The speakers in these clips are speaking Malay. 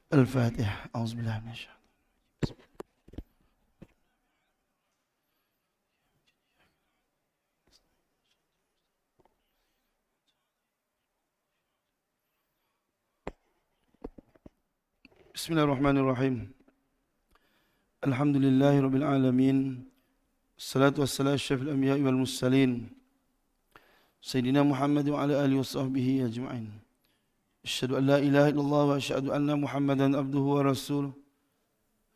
Al-Fatihah. Auzubillahi minasyaitonir Bismillahirrahmanirrahim. Alhamdulillahirabbil alamin. Salatu wassalamu ala asyrafil anbiya'i wal mursalin. Sayyidina Muhammad wa ala alihi washabbihi ajma'in. Asyhadu an la ilaha illallah wa asyhadu anna Muhammadan abduhu wa rasuluh.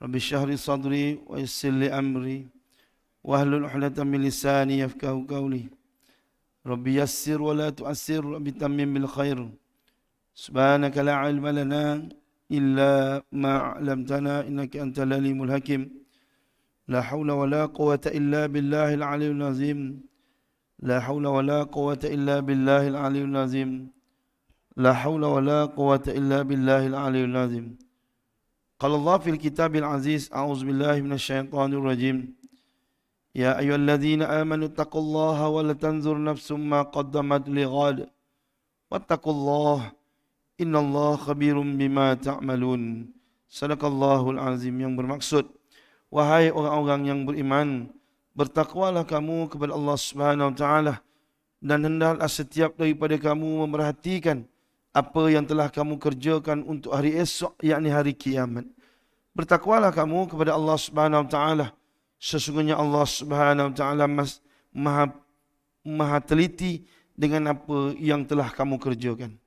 Rabbi shrah li sadri wa yassir li amri wahlul 'uqdatam min lisani yafqahu qawli. Rabbi yassir wa la tu'assir, Rabbi tammim bil khair. Subhanaka la 'ilma lana illa ma 'allamtana innaka antal alimul hakim. La haula wa la quwwata illa billahil aliyyil azim. La haula wa la quwwata illa billahil aliyyil azim. La haula wa la quwwata illa billahil aliyyil azim. Qala Allah fil kitabil aziz, a'udzu billahi minasyaitonir rajim. Ya ayyuhalladzina amanu taqullaha wa la tanzur nafsum ma qaddamat lighad. Wattaqullaha innallaha khabirum bima ta'malun. Sadaqallahul azim, yang bermaksud, wahai orang-orang yang beriman, bertakwalah kamu kepada Allah Subhanahu wa taala dan hendaklah setiap daripada kamu memerhatikan apa yang telah kamu kerjakan untuk hari esok, yakni hari kiamat. Bertakwalah kamu kepada Allah Subhanahu wa taala. Sesungguhnya Allah Subhanahu wa taala maha teliti dengan apa yang telah kamu kerjakan.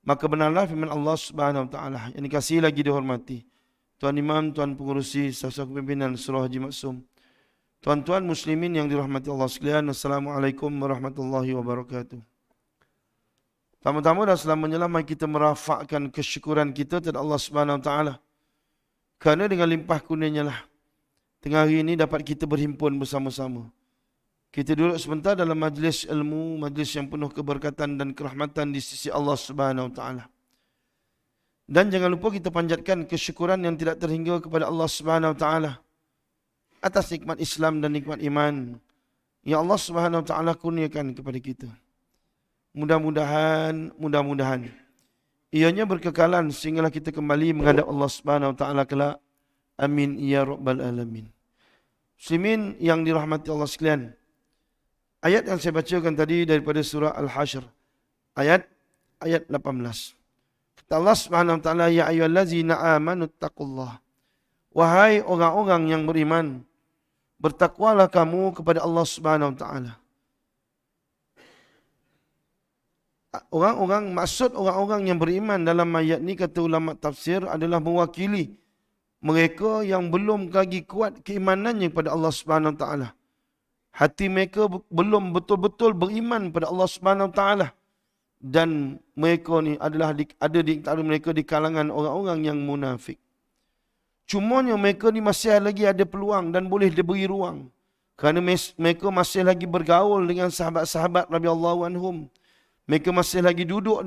Maka benarlah firman Allah Subhanahu wa taala yang dikasihi lagi dihormati Tuan Imam, Tuan Pengurusi, Staf Kepimpinan Surah Haji Maksum, tuan-tuan muslimin yang dirahmati Allah sekalian, Assalamualaikum warahmatullahi wabarakatuh. Pertama-tama dan selamanya mari kita merafakkan kesyukuran kita kepada Allah Subhanahu wa taala. Kerana dengan limpah kurnianya lah tengah hari ini dapat kita berhimpun bersama-sama. Kita duduk sebentar dalam majlis ilmu, majlis yang penuh keberkatan dan kerahmatan di sisi Allah Subhanahu wa taala. Dan jangan lupa kita panjatkan kesyukuran yang tidak terhingga kepada Allah Subhanahu wa taala atas nikmat Islam dan nikmat iman yang Allah Subhanahu wa taala kurniakan kepada kita. Mudah-mudahan ianya berkekalan sehinggalah kita kembali menghadap Allah Subhanahu wa taala kelak. Amin ya rabbal alamin. Muslimin yang dirahmati Allah sekalian, ayat yang saya bacakan tadi daripada surah Al-Hasyr, ayat 18. Kata Allah Subhanahu wa taala, ya ayyuhallazina amanu taqullah. Wahai orang-orang yang beriman, bertakwalah kamu kepada Allah Subhanahu wa taala. Maksud orang-orang yang beriman dalam ayat ni, kata ulama tafsir, adalah mewakili mereka yang belum lagi kuat keimanannya kepada Allah Subhanahu wa taala. Hati mereka belum betul-betul beriman pada Allah Subhanahu wa taala, dan mereka ni adalah ada di antara mereka di kalangan orang-orang yang munafik. Cumanya mereka ni masih lagi ada peluang dan boleh diberi ruang, kerana mereka masih lagi bergaul dengan sahabat-sahabat radhiyallahu anhum. Mereka masih lagi duduk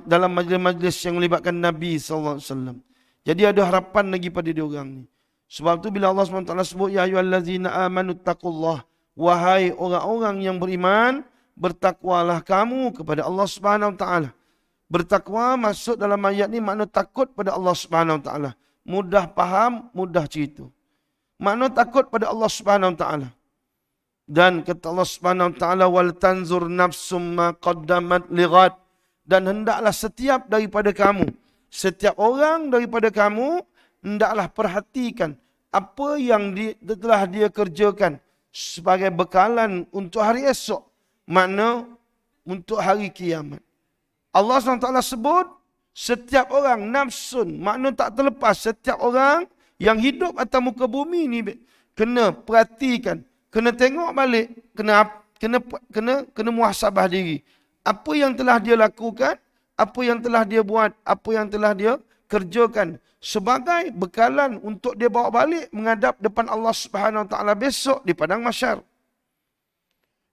dalam majlis-majlis yang melibatkan Nabi sallallahu alaihi wasallam. Jadi ada harapan lagi pada dia orang ni. Sebab tu bila Allah SWT sebut ya ayyuhallazina amanu taqullah, wahai orang-orang yang beriman, bertakwalah kamu kepada Allah Subhanahu wa taala. Bertakwa masuk dalam ayat ni makna takut pada Allah Subhanahu wa taala. Mudah faham, mudah cerita. Makna takut pada Allah Subhanahu wa taala. Dan kata Allah Subhanahu wa taala, wal tanzur nafsum ma qaddamat lighad, dan hendaklah setiap daripada kamu, setiap orang daripada kamu hendaklah perhatikan apa yang telah dia kerjakan sebagai bekalan untuk hari esok, makna untuk hari kiamat. Allah SWT sebut setiap orang, nafsun, makna tak terlepas. Setiap orang yang hidup atas muka bumi ni kena perhatikan, kena tengok balik, kena muhasabah diri. Apa yang telah dia lakukan, apa yang telah dia buat, apa yang telah dia kerjakan sebagai bekalan untuk dia bawa balik menghadap depan Allah Subhanahu wa taala besok di padang mahsyar.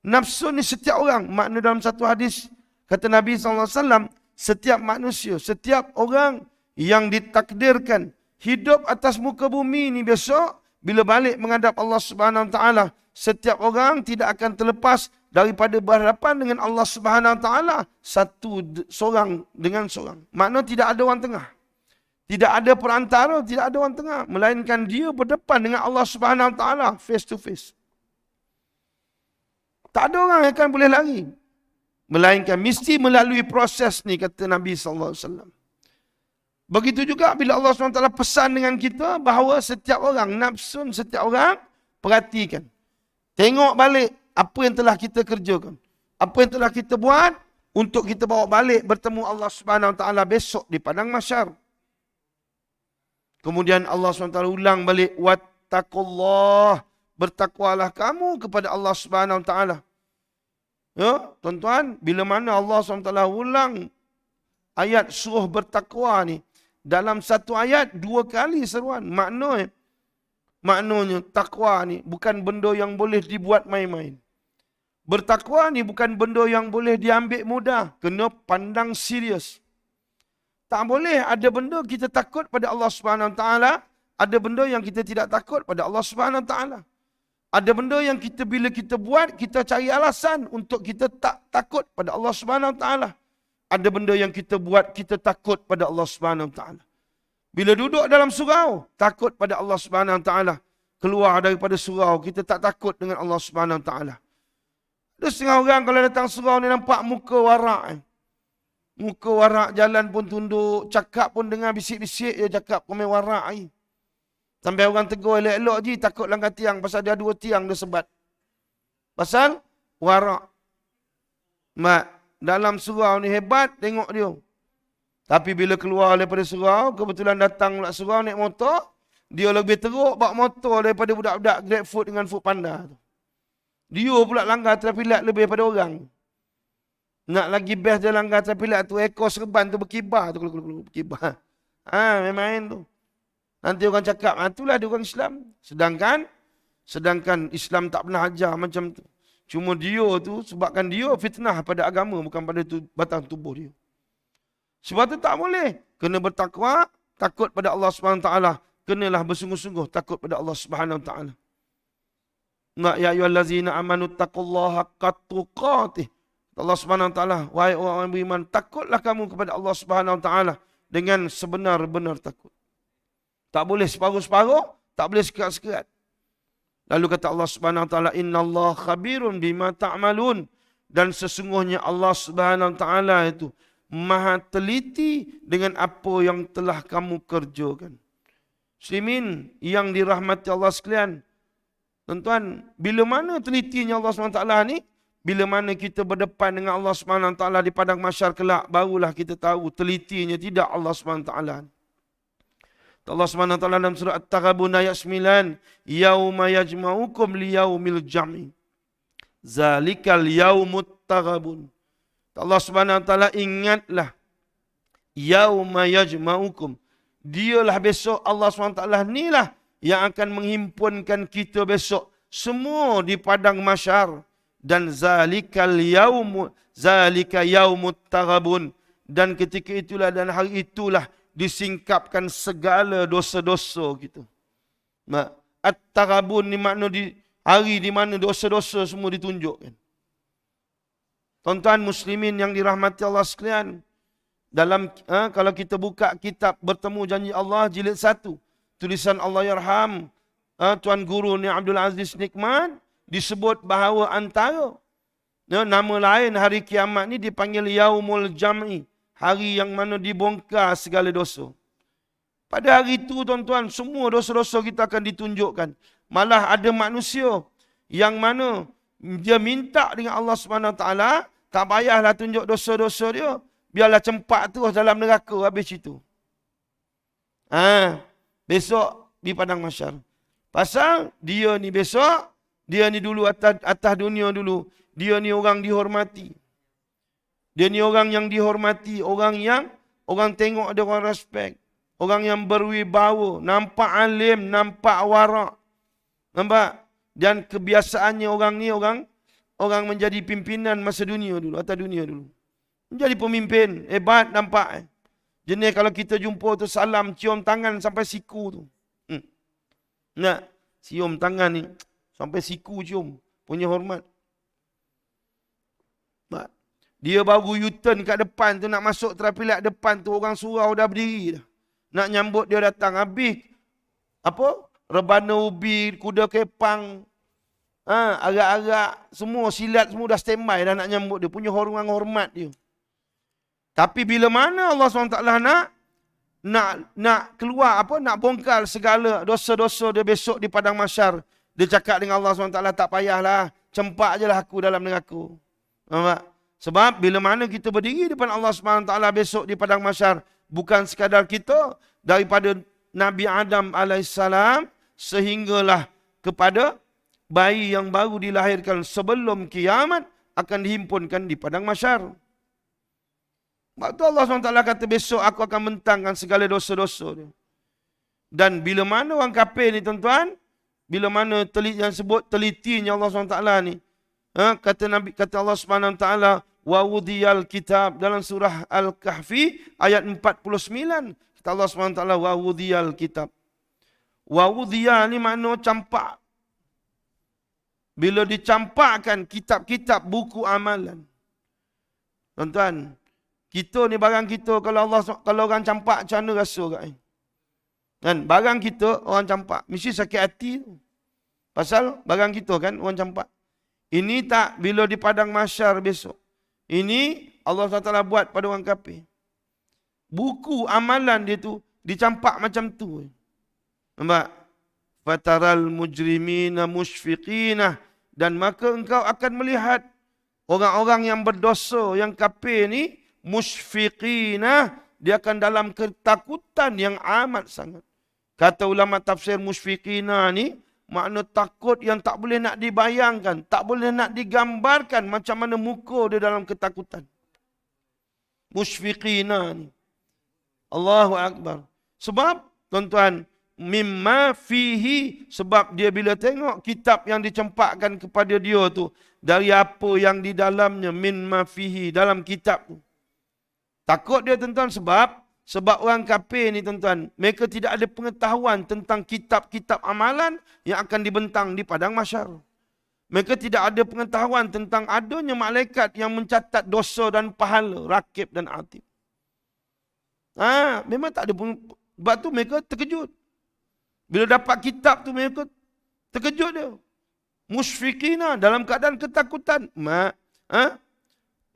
Nafsu ni setiap orang, makna dalam satu hadis kata Nabi sallallahu alaihi wasallam, setiap manusia, setiap orang yang ditakdirkan hidup atas muka bumi ni besok bila balik menghadap Allah Subhanahu wa taala, setiap orang tidak akan terlepas daripada berhadapan dengan Allah Subhanahu wa taala seorang dengan seorang. Makna tidak ada orang tengah. Tidak ada perantara, tidak ada orang tengah. Melainkan dia berdepan dengan Allah Subhanahu Wa Taala face to face. Tak ada orang yang akan boleh lari. Melainkan mesti melalui proses ni, kata Nabi SAW. Begitu juga bila Allah SWT pesan dengan kita bahawa setiap orang, nafsun setiap orang, perhatikan. Tengok balik apa yang telah kita kerjakan. Apa yang telah kita buat untuk kita bawa balik bertemu Allah Subhanahu Wa Taala besok di padang mahsyar. Kemudian Allah SWT ulang balik, wattaqullah, bertakwalah kamu kepada Allah Subhanahu Wa Taala. Ya, tuan-tuan, bila mana Allah SWT ulang ayat suruh bertakwa ni, dalam satu ayat 2 kali seruan. Maknanya takwa ni bukan benda yang boleh dibuat main-main. Bertakwa ni bukan benda yang boleh diambil mudah. Kena pandang serius. Tak boleh ada benda kita takut pada Allah Subhanahu Wa Taala, ada benda yang kita tidak takut pada Allah Subhanahu Wa Taala. Ada benda yang kita bila kita buat, kita cari alasan untuk kita tak takut pada Allah Subhanahu Wa Taala. Ada benda yang kita buat, kita takut pada Allah Subhanahu Wa Taala. Bila duduk dalam surau, takut pada Allah Subhanahu Wa Taala. Keluar daripada surau, kita tak takut dengan Allah Subhanahu Wa Taala. Ada setengah orang kalau datang surau ni nampak muka warak. Muka warak, jalan pun tunduk, cakap pun dengar bisik-bisik dia cakap komen warak ni. Sampai orang tegur elok-elok je, takut langgar tiang pasal dia 2 tiang dia sebat. Pasal warak. Mak, dalam surau ni hebat, tengok dia. Tapi bila keluar daripada surau, kebetulan datang pula surau naik motor, dia lebih teruk bawa motor daripada budak-budak GrabFood dengan Foodpanda tu. Dia pula langgar trafilat lebih daripada orang. Nak lagi best dia langgar trafilat tu, ekor serban tu berkibar tu, berkibar. Main-main tu. Nanti orang cakap, itulah dia orang Islam. Sedangkan Islam tak pernah ajar macam tu. Cuma dia tu, sebabkan dia fitnah pada agama, bukan pada batang tubuh dia. Sebab tu tak boleh. Kena bertakwa, takut pada Allah SWT. Kenalah bersungguh-sungguh takut pada Allah SWT. Ya ayyuhallazina amanu taqullaha haqqa tuqatih. Allah SWT, wahai orang beriman, takutlah kamu kepada Allah SWT dengan sebenar-benar takut. Tak boleh separuh-separuh, tak boleh sekerat-sekerat. Lalu kata Allah SWT, innallaha khabirun bima ta'malun. Dan sesungguhnya Allah SWT itu maha teliti dengan apa yang telah kamu kerjakan. Muslimin yang dirahmati Allah sekalian. Tuan-tuan, bila mana telitinya Allah SWT ni? Bila mana kita berdepan dengan Allah SWT di padang mahsyar kelak, barulah kita tahu telitinya tidak Allah SWT. Allah SWT dalam surah At-Taghabun ayat 9, yauma yajma'ukum liyaumil jam'i. Zalikal yaumut taghabun. Allah SWT ingatlah, yauma yajma'ukum. Dialah besok Allah SWT ni lah yang akan menghimpunkan kita besok semua di padang mahsyar. Dan zalika yaumut taghabun. Dan ketika itulah dan hari itulah disingkapkan segala dosa-dosa kita. At-taghabun ni makna di hari di mana dosa-dosa semua ditunjukkan. Tuan-tuan muslimin yang dirahmati Allah sekalian, dalam kalau kita buka kitab Bertemu Janji Allah jilid 1, tulisan Allahyarham Tuan Guru ni Abdul Aziz Nikman, disebut bahawa antara nama lain hari kiamat ni dipanggil Yaumul Jam'i, hari yang mana dibongkar segala dosa. Pada hari itu tuan-tuan, semua dosa-dosa kita akan ditunjukkan. Malah ada manusia yang mana dia minta dengan Allah SWT, tak payahlah tunjuk dosa-dosa dia, biarlah cempak terus dalam neraka habis itu. Besok di padang mahsyar. Pasal dia ni besok, dia ni dulu atas dunia dulu. Dia ni orang dihormati. Dia ni orang yang dihormati. Orang yang orang tengok dia orang respect. Orang yang berwibawa. Nampak alim, nampak warak. Nampak? Dan kebiasaannya orang ni orang menjadi pimpinan masa dunia dulu. Atas dunia dulu. Menjadi pemimpin. Hebat nampak. Jenis kalau kita jumpa tu salam, cium tangan sampai siku tu. Nak cium tangan ni. Sampai siku cium. Punya hormat. Dia baru U-turn kat depan tu, nak masuk trafilat depan tu, orang surau dah berdiri dah. nak nyambut dia datang. Habis, rebana ubi, kuda kepang, arak-arak, semua silat semua dah standby dah nak nyambut dia. Punya orang hormat dia. Tapi bila mana Allah SWT nak keluar, nak bongkar segala dosa-dosa dia besok di padang mahsyar, dia cakap dengan Allah SWT, tak payahlah, cempak je lah aku dalam neraka. Nampak? Sebab bila mana kita berdiri depan Allah SWT besok di padang mahsyar, bukan sekadar kita, daripada Nabi Adam AS sehinggalah kepada bayi yang baru dilahirkan sebelum kiamat akan dihimpunkan di padang mahsyar. Sebab tu Allah SWT kata besok aku akan mentangkan segala dosa-dosa dia. Dan bila mana orang kafir ni tuan-tuan, bila mana yang sebut telitinya Allah SWT ni, kata Allah SWT, wa wudiyal kitab, dalam surah Al-Kahfi ayat 49, kata Allah SWT, wa wudiyal kitab. Wa wudiya ni makna campak. Bila dicampakkan kitab-kitab buku amalan. Tuan-tuan, kita ni barang kita, kalau orang campak macam mana rasa kat ni? Kan, barang kita orang campak, mesti sakit hati tu. Pasal barang kita kan orang campak. Ini tak bila di padang mahsyar besok. Ini Allah SWT buat pada orang kafir. Buku amalan dia tu dicampak macam tu. Nampak? Fataral mujrimina musyfiqina, dan maka engkau akan melihat orang-orang yang berdosa, yang kafir ni, musyfiqina, dia akan dalam ketakutan yang amat sangat. Kata ulama tafsir musyfiqina ni, makna takut yang tak boleh nak dibayangkan, tak boleh nak digambarkan macam mana muka dia dalam ketakutan. Musyfiqina ni. Allahu Akbar. Sebab, tuan-tuan, mimma fihi, sebab dia bila tengok kitab yang dicempakkan kepada dia tu, dari apa yang di dalamnya, mimma fihi, dalam kitab tu. Takut dia tuan-tuan sebab orang kafir ni tuan-tuan, mereka tidak ada pengetahuan tentang kitab-kitab amalan yang akan dibentang di padang mahsyar. Mereka tidak ada pengetahuan tentang adanya malaikat yang mencatat dosa dan pahala, rakib dan atid. Memang tak ada sebab tu mereka terkejut. Bila dapat kitab tu mereka terkejut dia. Musyfiqina, dalam keadaan ketakutan.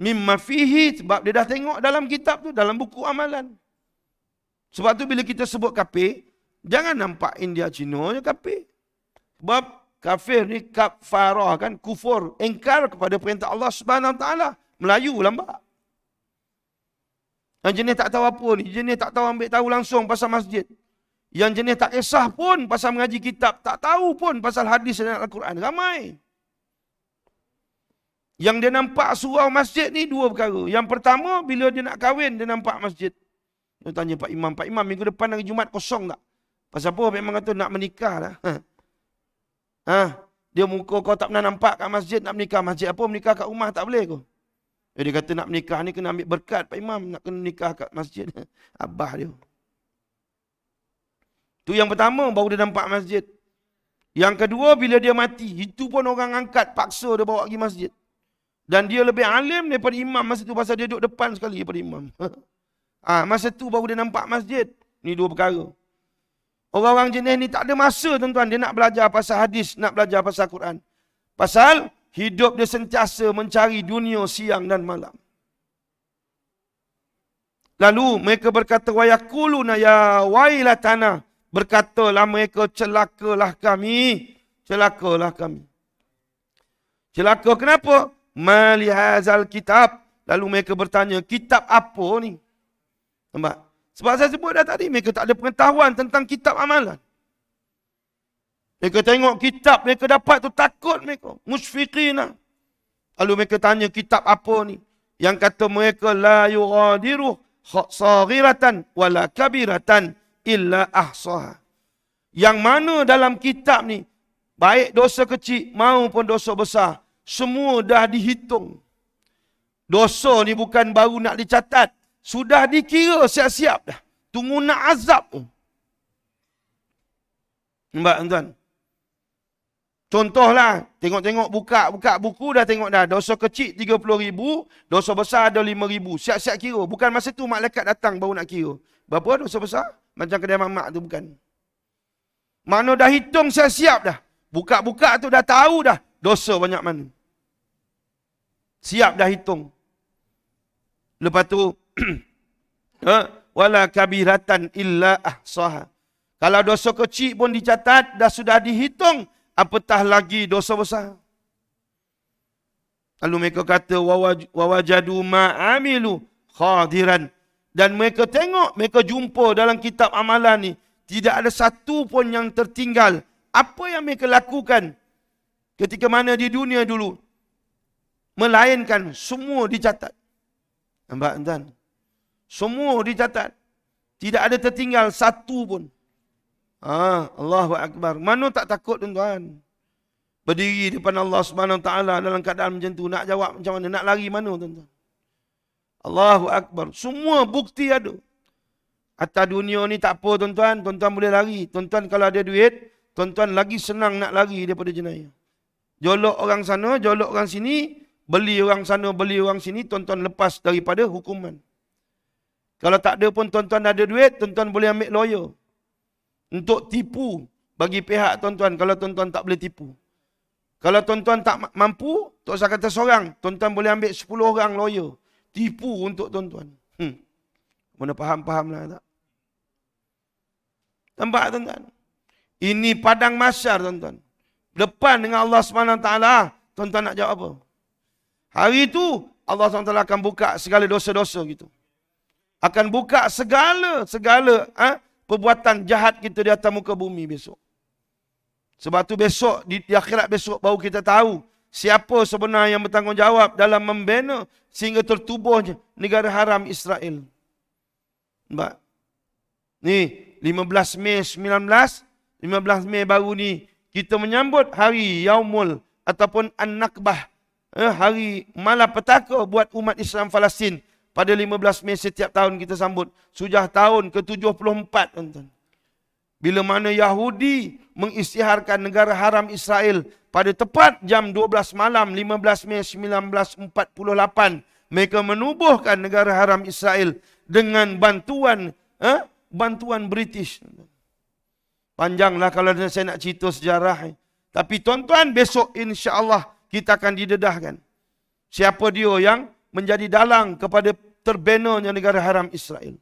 Mimma fihi, sebab dia dah tengok dalam kitab tu, dalam buku amalan. Sebab tu bila kita sebut kafir, jangan nampak India Cina je kafir. Sebab kafir ni kafarah kan, kufur, engkar kepada perintah Allah Subhanahu Wa Taala. Melayu lambat. Yang jenis tak tahu apa ni, jenis tak tahu ambil tahu langsung pasal masjid. Yang jenis tak kisah pun pasal mengaji kitab, tak tahu pun pasal hadis dan Al-Quran. Ramai. Yang dia nampak surau masjid ni dua perkara. Yang pertama, bila dia nak kahwin, dia nampak masjid. Dia tanya Pak Imam, minggu depan hari Jumat kosong tak? Pasal apa Pak Imam kata nak menikah lah. Dia muka kau tak pernah nampak kat masjid, nak menikah. Masjid apa? Menikah kat rumah tak boleh kau. Dia kata nak menikah ni kena ambil berkat Pak Imam, nak kena nikah kat masjid. Abah dia. Tu yang pertama, baru dia nampak masjid. Yang kedua, bila dia mati, itu pun orang angkat, paksa dia bawa pergi masjid. Dan dia lebih alim daripada imam masa tu, pasal dia duduk depan sekali daripada imam. Masa tu baru dia nampak masjid. Ni dua perkara. Orang-orang jenis ni tak ada masa tuan-tuan, dia nak belajar pasal hadis, nak belajar pasal Quran. Pasal hidup dia sentiasa mencari dunia siang dan malam. Lalu mereka berkata, wa yaquluna ya wailatana, berkatalah mereka, celakalah kami, celakalah kami. Celaka kenapa? Mali hazal kitab. Lalu mereka bertanya, kitab apa ni? Nampak? Sebab saya sebut dah tadi, mereka tak ada pengetahuan tentang kitab amalan. Mereka tengok kitab, mereka dapat tu takut mereka. Musyfiqina. Lalu mereka tanya, kitab apa ni? Yang kata mereka, la yughadiru saghiratan wala kabiratan illa ahsaha. Yang mana dalam kitab ni, baik dosa kecil maupun dosa besar, semua dah dihitung. Dosa ni bukan baru nak dicatat, sudah dikira siap-siap dah. Tunggu nak azab tu. Nampak tuan-tuan? Contohlah, tengok-tengok buka buku dah tengok dah. Dosa kecil 30,000, dosa besar ada 5,000. Siap-siap kira. Bukan masa tu malaikat datang baru nak kira. Berapa dosa besar? Macam kedai mak-mak tu bukan. Mana dah hitung siap-siap dah. Buka-buka tu dah tahu dah dosa banyak mana. Siap dah hitung. Lepas tu wala kabiratan illa ahsaha. Kalau dosa kecil pun dicatat, dah sudah dihitung, apatah lagi dosa besar. Lalu mereka kata wawajadu ma'amilu khadiran. Dan mereka tengok, mereka jumpa dalam kitab amalan ni, tidak ada satu pun yang tertinggal. Apa yang mereka lakukan ketika mana di dunia dulu, melainkan semua dicatat. Nampak tuan? Semua dicatat. Tidak ada tertinggal satu pun. Allahu Akbar. Mana tak takut tuan-tuan? Berdiri depan Allah Subhanahu Wa Taala dalam keadaan macam tu, nak jawab macam mana? Nak lari mana tuan-tuan? Allahu Akbar. Semua bukti ada. Atas dunia ni tak apa tuan-tuan, tuan-tuan boleh lari. Tuan-tuan kalau ada duit, tuan-tuan lagi senang nak lari daripada jenayah. Jolok orang sana, jolok orang sini, beli orang sana, beli orang sini, tuan-tuan lepas daripada hukuman. Kalau tak ada pun tuan-tuan ada duit, tuan-tuan boleh ambil lawyer. Untuk tipu bagi pihak tuan-tuan kalau tuan-tuan tak boleh tipu. Kalau tuan-tuan tak mampu, tak usah kata seorang, tuan-tuan boleh ambil 10 orang lawyer. Tipu untuk tuan-tuan. Mana faham-faham lah tak? Nampak tuan-tuan? Ini padang mahsyar tuan-tuan. Depan dengan Allah SWT, tuan-tuan nak jawab apa? Hari itu Allah SWT akan buka segala dosa-dosa gitu. Akan buka segala perbuatan jahat kita di atas muka bumi besok. Sebab tu besok, di akhirat besok baru kita tahu siapa sebenarnya yang bertanggungjawab dalam membina sehingga tertubuhnya negara haram Israel. Nampak? Ni 15 Mei 15 Mei baru ni kita menyambut hari Yaumul ataupun An-Nakbah. Hari malapetaka buat umat Islam Palestin. Pada 15 Mei setiap tahun kita sambut. Sudah tahun ke-74 tuan-tuan. Bila mana Yahudi mengisytiharkan negara haram Israel pada tepat jam 12 malam 15 Mei 1948. Mereka menubuhkan negara haram Israel dengan bantuan British. Panjanglah kalau saya nak cerita sejarah. Tapi tuan-tuan besok insya-Allah kita akan didedahkan. Siapa dia yang menjadi dalang kepada terbenanya negara haram Israel.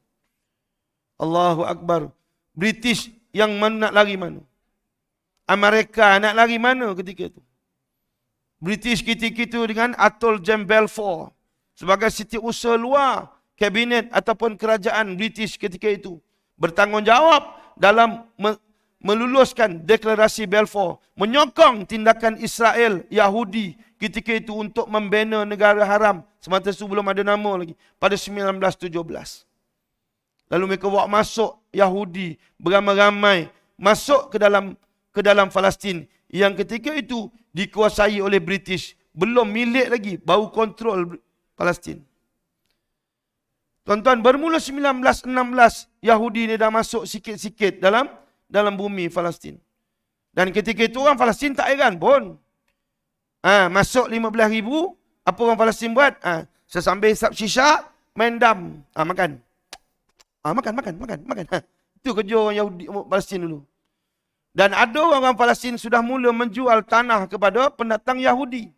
Allahu Akbar. British yang nak lari mana? Amerika nak lari mana ketika itu? British ketika itu dengan Atol James Balfour sebagai setiausaha luar kabinet ataupun kerajaan British ketika itu bertanggungjawab dalam meluluskan deklarasi Balfour, menyokong tindakan Israel Yahudi ketika itu untuk membina negara haram. Semasa itu belum ada nama lagi. Pada 1917. Lalu mereka bawa masuk Yahudi beramai-ramai masuk ke dalam Palestin yang ketika itu dikuasai oleh British. Belum milik lagi, baru kontrol Palestin. Tuan-tuan, bermula 1916 Yahudi ni dah masuk sikit-sikit dalam bumi Palestin. Dan ketika itu orang Palestin tak heran pun. Masuk 15,000, apa orang Palestin buat? Sesambil hisap shisha, main dam. Makan. Makan. Itu kerja orang Yahudi Palestin dulu. Dan ada orang Palestin sudah mula menjual tanah kepada pendatang Yahudi.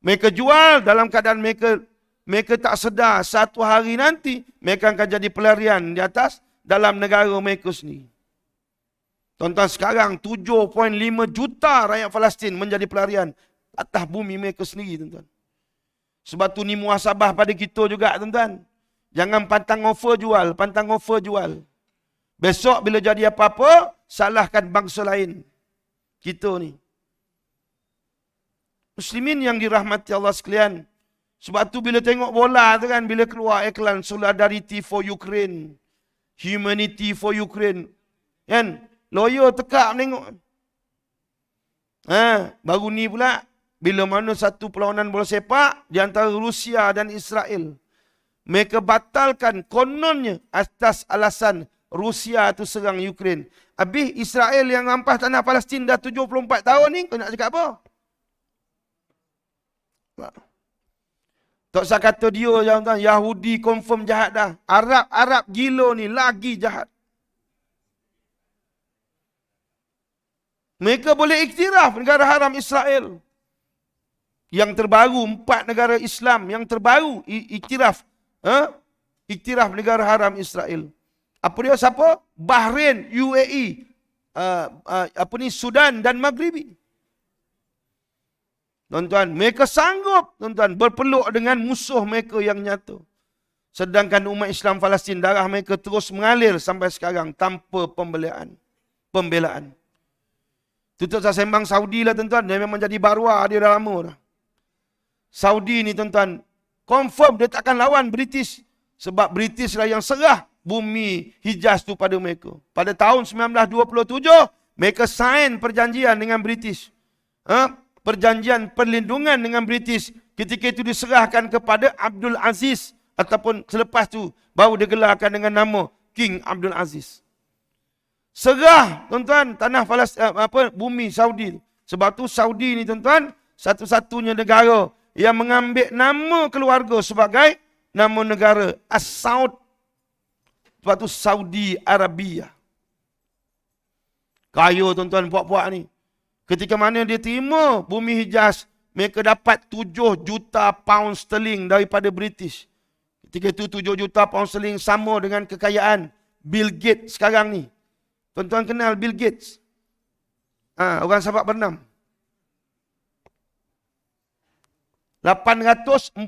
Mereka jual dalam keadaan mereka tak sedar satu hari nanti mereka akan jadi pelarian di atas dalam negara mereka sendiri. Tuan-tuan, sekarang 7.5 juta rakyat Palestin menjadi pelarian atas bumi mereka sendiri, tuan-tuan. Sebab tu ni muhasabah pada kita juga, tuan-tuan. Jangan pantang offer jual. Besok bila jadi apa-apa, salahkan bangsa lain. Kita ni. Muslimin yang dirahmati Allah sekalian. Sebab tu bila tengok bola tu kan, bila keluar iklan Solidarity for Ukraine, Humanity for Ukraine, kan? Lawyer tekak menengok. Baru ni pula, bila mana satu perlawanan bola sepak di antara Rusia dan Israel. Mereka batalkan kononnya atas alasan Rusia tu serang Ukraine. Habis Israel yang rampas tanah Palestin dah 74 tahun ni, kau nak cakap apa? Tak usah kata dia, Yahudi confirm jahat dah. Arab gila ni lagi jahat. Mereka boleh iktiraf negara haram Israel. Yang terbaru, 4 negara Islam yang terbaru iktiraf. Iktiraf negara haram Israel. Apa dia? Siapa? Bahrain, UAE, Sudan dan Maghribi. Tuan-tuan, mereka sanggup, tuan-tuan, berpeluk dengan musuh mereka yang nyata. Sedangkan umat Islam Palestin, darah mereka terus mengalir sampai sekarang tanpa pembelaan. Tutup saya sembang Saudi lah, tuan-tuan. Dia memang jadi barua, dia dah lama dah. Saudi ni, tuan-tuan, confirm dia takkan lawan British. Sebab British lah yang serah bumi Hijaz tu pada mereka. Pada tahun 1927, mereka sign perjanjian dengan British. Perjanjian perlindungan dengan British. Ketika itu diserahkan kepada Abdul Aziz. Ataupun selepas tu baru digelarkan dengan nama King Abdul Aziz. Serah, tuan-tuan, tanah bumi Saudi. Sebab tu Saudi ni, tuan-tuan, satu-satunya negara yang mengambil nama keluarga sebagai nama negara As-Saud. Sebab tu Saudi Arabia. Kaya, tuan-tuan, puak-puak ni. Ketika mana dia terima bumi Hijaz, mereka dapat 7 juta pound sterling daripada British. Ketika itu 7 juta pound sterling sama dengan kekayaan Bill Gates sekarang ni. Tuan-tuan kenal Bill Gates? Orang sahabat bernam. 841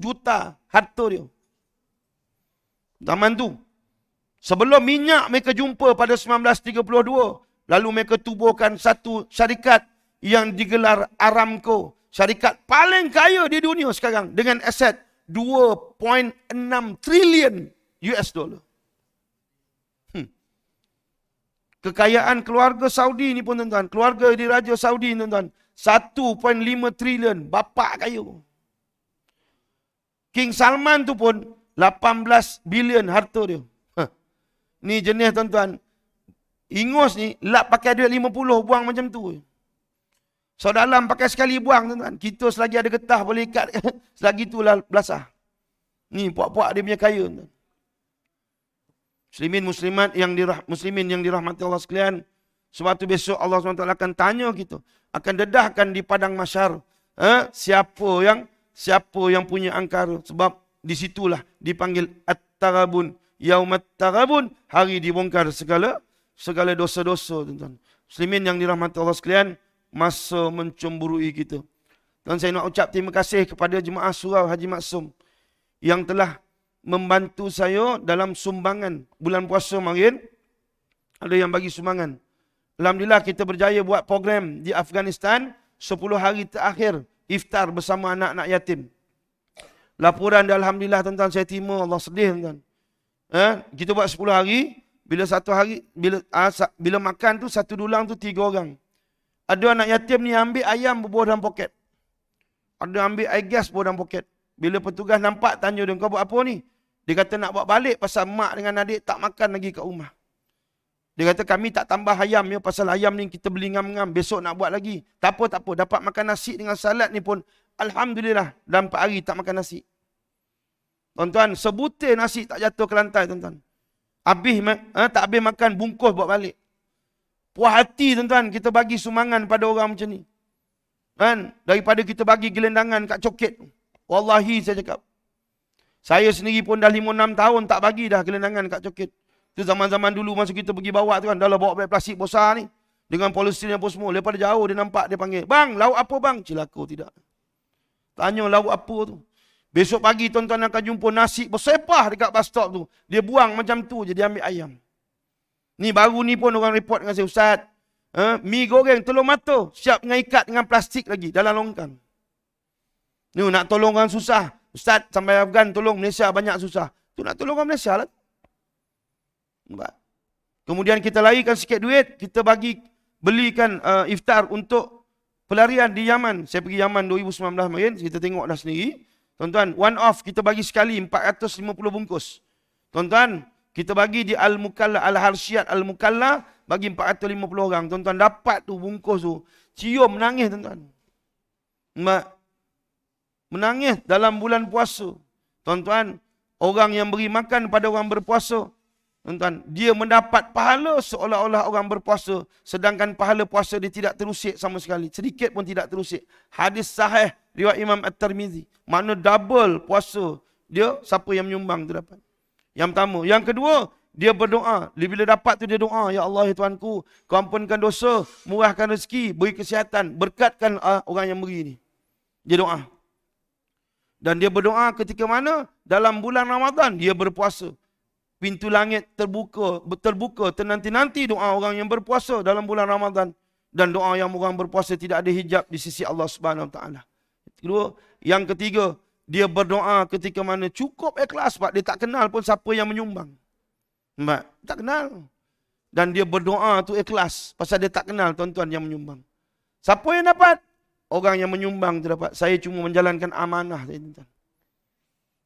juta harta dia. Zaman tu. Sebelum minyak mereka jumpa pada 1932. Lalu mereka tubuhkan satu syarikat yang digelar Aramco. Syarikat paling kaya di dunia sekarang. Dengan aset 2.6 trilion US dollar. Kekayaan keluarga Saudi ni pun, tuan-tuan. Keluarga di Raja Saudi ni, tuan-tuan. 1.5 trilion. Bapak kaya. King Salman tu pun 18 bilion harta dia. Ni jenis, tuan-tuan. Ingus ni lap pakai duit 50 buang macam tu. So dalam pakai sekali buang, tuan-tuan. Kita selagi ada getah boleh ikat. Selagi itulah belasah. Ni puak-puak dia punya kaya, tuan. Muslimin yang dirahmati Allah sekalian. Sebab tu besok Allah SWT akan tanya kita. Akan dedahkan di padang mahsyar. Siapa yang punya angkara. Sebab disitulah dipanggil At-Tarabun. Yaumat Tarabun. Hari dibongkar segala dosa-dosa, tuan-tuan. Muslimin yang dirahmati Allah sekalian. Masa mencemburui kita. Dan saya nak ucap terima kasih kepada jemaah surau Haji Maksum yang telah membantu saya dalam sumbangan bulan puasa kemarin. Ada yang bagi sumbangan. Alhamdulillah kita berjaya buat program di Afghanistan 10 hari terakhir iftar bersama anak-anak yatim. Laporan dia, alhamdulillah, tuan-tuan, saya terima. Allah sedih, tuan-tuan. Kita buat 10 hari. Bila makan tu satu dulang tu 3 orang. Ada anak yatim ni ambil ayam berbuah dalam poket. Ada ambil air gas berbuah dalam poket. Bila petugas nampak, tanya dia, kau buat apa ni? Dia kata nak buat balik pasal mak dengan adik tak makan lagi kat rumah. Dia kata kami tak tambah ayam ya, pasal ayam ni kita beli ngam-ngam, besok nak buat lagi. Tak apa. Dapat makan nasi dengan salad ni pun alhamdulillah dalam 4 hari tak makan nasi. Tuan-tuan, sebutir nasi tak jatuh ke lantai, tuan-tuan. Tak habis makan, bungkus buat balik. Puas hati, tuan-tuan, kita bagi sumbangan pada orang macam ni. Daripada kita bagi gelendangan kat coket. Wallahi saya cakap. Saya sendiri pun dah 5-6 tahun tak bagi dah gelendangan kat coket. Itu zaman-zaman dulu masa kita pergi bawa tu kan. Dah lah bawa beg plastik besar ni. Dengan polisin apa semua. Lepas jauh dia nampak, dia panggil. Bang, lauk apa bang? Cilaka tidak. Tanya lauk apa tu. Besok pagi tuan-tuan akan jumpa nasi bersepah dekat bus stop tu. Dia buang macam tu je, dia ambil ayam. Ni baru ni pun orang report dengan saya, Ustaz. Mi goreng telur mata. Siap dengan ikat dengan plastik lagi dalam longkang. Ni nak tolong orang susah. Ustaz sampai Afghan tolong Malaysia banyak susah. Tu nak tolong orang Malaysia lah. Kemudian kita larikan sikit duit. Kita belikan iftar untuk pelarian di Yaman. Saya pergi Yaman 2019 kemarin. Kita tengok dah sendiri. Tuan-tuan, one off kita bagi sekali 450 bungkus. Tuan-tuan, kita bagi di Al-Mukalla, Al-Harsyiat Al-Mukalla, bagi 450 orang. Tuan-tuan, dapat tu bungkus tu. Cium, menangis, tuan-tuan. Menangis dalam bulan puasa. Tuan-tuan, orang yang beri makan pada orang berpuasa. Tuan-tuan, dia mendapat pahala seolah-olah orang berpuasa, sedangkan pahala puasa dia tidak terusik sama sekali, sedikit pun tidak terusik. Hadis sahih riwayat Imam At-Tirmizi, makna double puasa dia siapa yang menyumbang tu dapat. Yang pertama. Yang kedua, dia berdoa. Bila dapat tu dia doa, ya Allah ya Tuhanku, kau ampunkan dosa, murahkan rezeki, beri kesihatan, berkatkan orang yang beri ni. Dia doa. Dan dia berdoa ketika mana? Dalam bulan Ramadan dia berpuasa. Pintu langit terbuka ternanti-nanti doa orang yang berpuasa dalam bulan Ramadan, dan doa yang orang berpuasa tidak ada hijab di sisi Allah Subhanahu Wa Taala. Kedua, yang ketiga, dia berdoa ketika mana cukup ikhlas, sebab dia tak kenal pun siapa yang menyumbang. Nampak? Tak kenal. Dan dia berdoa tu ikhlas pasal dia tak kenal tuan-tuan yang menyumbang. Siapa yang dapat? Orang yang menyumbang tu dapat. Saya cuma menjalankan amanah, tuan-tuan.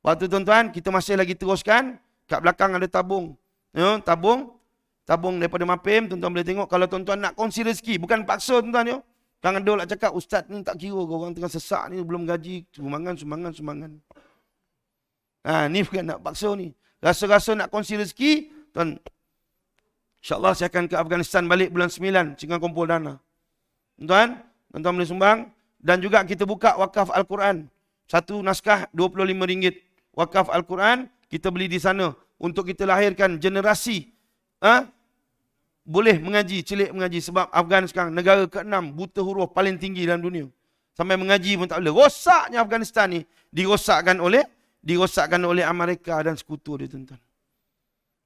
Waktu tuan-tuan, kita masih lagi teruskan. Kat belakang ada tabung. Ya, tabung daripada Mapim, tuan-tuan boleh tengok. Kalau tuan-tuan nak kongsi rezeki, bukan paksa tuan-tuan ya. Jangan ada nak cakap, ustaz ni tak kira ke orang tengah sesak ni, belum gaji, sumbangan. Ni bukan nak paksa ni. Rasa-rasa nak kongsi rezeki, tuan. InsyaAllah saya akan ke Afghanistan balik bulan 9, sehingga kumpul dana. Tuan-tuan boleh sumbang. Dan juga kita buka wakaf Al-Quran. Satu naskah RM25. Wakaf Al-Quran, kita beli di sana untuk kita lahirkan generasi boleh mengaji, cilik mengaji. Sebab Afghan sekarang negara ke-6 buta huruf paling tinggi dalam dunia. Sampai mengaji pun tak boleh. Rosaknya Afghanistan ni dirosakkan oleh Amerika dan sekutu dia, tuan-tuan.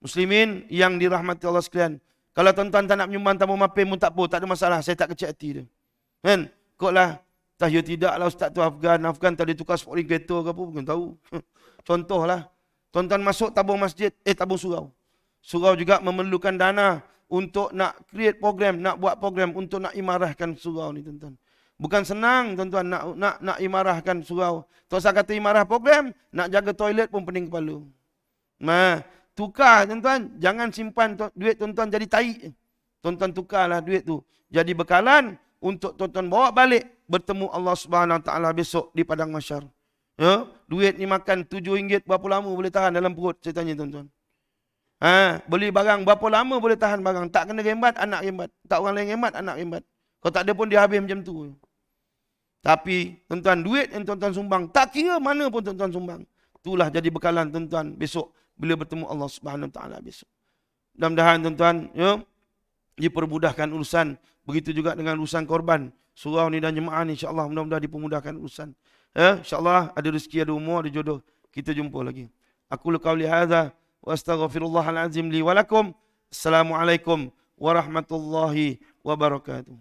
Muslimin yang dirahmati Allah sekalian. Kalau tuan-tuan tak nak menyumbang tabung Mapim pun tak apa, tak ada masalah. Saya tak kecil hati dia. Kan? Koklah. Ya tidaklah ustaz tu Afghan tak ada tukar sporting kereta ke apa, bukan tahu. Contohlah. Tuan-tuan masuk tabung masjid, tabung surau. Surau juga memerlukan dana untuk nak create program, nak buat program untuk nak imarahkan surau ni, tuan-tuan. Bukan senang, tuan-tuan, nak imarahkan surau. Tak usah kata imarah program, nak jaga toilet pun pening kepala. Tukar, tuan-tuan. Jangan simpan duit tuan-tuan jadi tahi. Tuan-tuan tukarlah duit tu jadi bekalan untuk tuan-tuan bawa balik bertemu Allah Subhanahu Wa Taala besok di padang mahsyar. Ya, duit ni makan RM7 berapa lama boleh tahan dalam perut? Saya tanya tuan-tuan. Beli barang berapa lama boleh tahan barang? Tak kena rembat, anak rembat. Tak orang lain rembat, anak rembat. Kalau tak ada pun dia habis macam tu. Tapi tuan-tuan, duit yang tuan-tuan sumbang, tak kira mana pun tuan-tuan sumbang, itulah jadi bekalan tuan-tuan besok bila bertemu Allah Subhanahu Wa Taala besok. Mudah-mudahan tuan-tuan ya, dipermudahkan urusan. Begitu juga dengan urusan korban surau ni dan jemaah ni, insya-Allah mudah-mudahan dipermudahkan urusan. Ya, insya-Allah ada rezeki, ada umur, ada jodoh. Kita jumpa lagi. Aku qauli hadza wa astaghfirullahal azim li wa lakum. Assalamualaikum warahmatullahi wabarakatuh.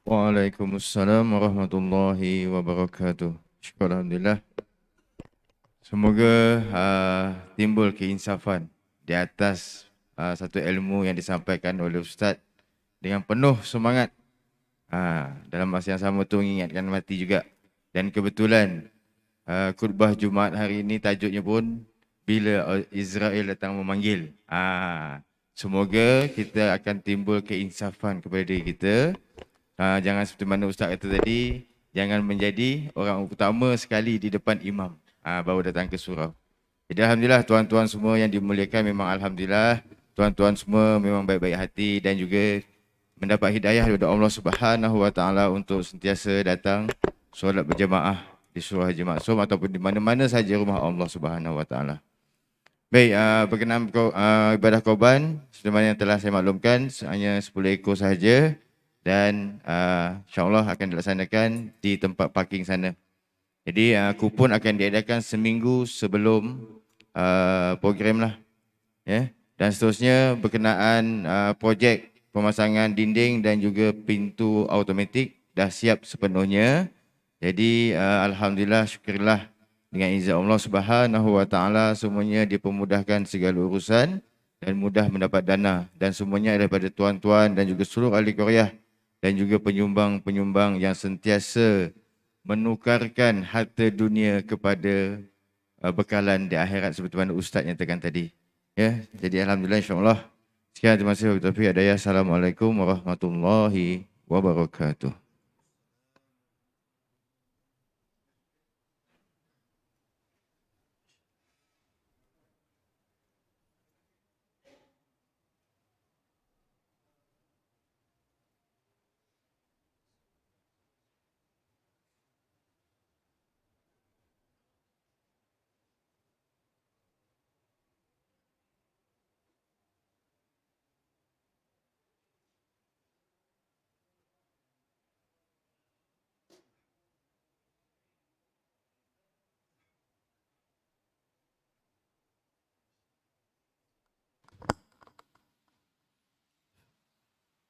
Waalaikumsalam warahmatullahi wabarakatuh. Syukur alhamdulillah. Semoga timbul keinsafan di atas satu ilmu yang disampaikan oleh Ustaz dengan penuh semangat. Dalam masa yang sama tu mengingatkan mati juga. Dan kebetulan khutbah Jumaat hari ini tajuknya pun bila Israel datang memanggil. Semoga kita akan timbul keinsafan kepada diri kita. Jangan seperti mana Ustaz kata tadi, jangan menjadi orang utama sekali di depan imam baru datang ke surau. Jadi alhamdulillah tuan-tuan semua yang dimuliakan, memang alhamdulillah tuan-tuan semua memang baik-baik hati dan juga mendapat hidayah daripada Allah Subhanahu Wa Taala untuk sentiasa datang solat berjemaah di surau Haji Maksum ataupun di mana-mana saja rumah Allah Subhanahu Wa Taala. Baik, berkenaan ibadah korban sebagaimana yang telah saya maklumkan, hanya 10 ekor sahaja dan insya-Allah akan dilaksanakan di tempat parking sana. Jadi kupon akan diadakan seminggu sebelum program lah. Ya. Dan seterusnya berkenaan projek pemasangan dinding dan juga pintu automatik dah siap sepenuhnya. Jadi alhamdulillah, syukurlah dengan izin Allah Subhanahu Wa Taala semuanya dipermudahkan segala urusan dan mudah mendapat dana, dan semuanya daripada tuan-tuan dan juga seluruh ahli qaryah dan juga penyumbang-penyumbang yang sentiasa menukarkan harta dunia kepada bekalan di akhirat seperti mana Ustaz nyatakan tadi. Ya, jadi alhamdulillah, insya-Allah. Sekian, terima kasih. Assalamualaikum warahmatullahi wabarakatuh.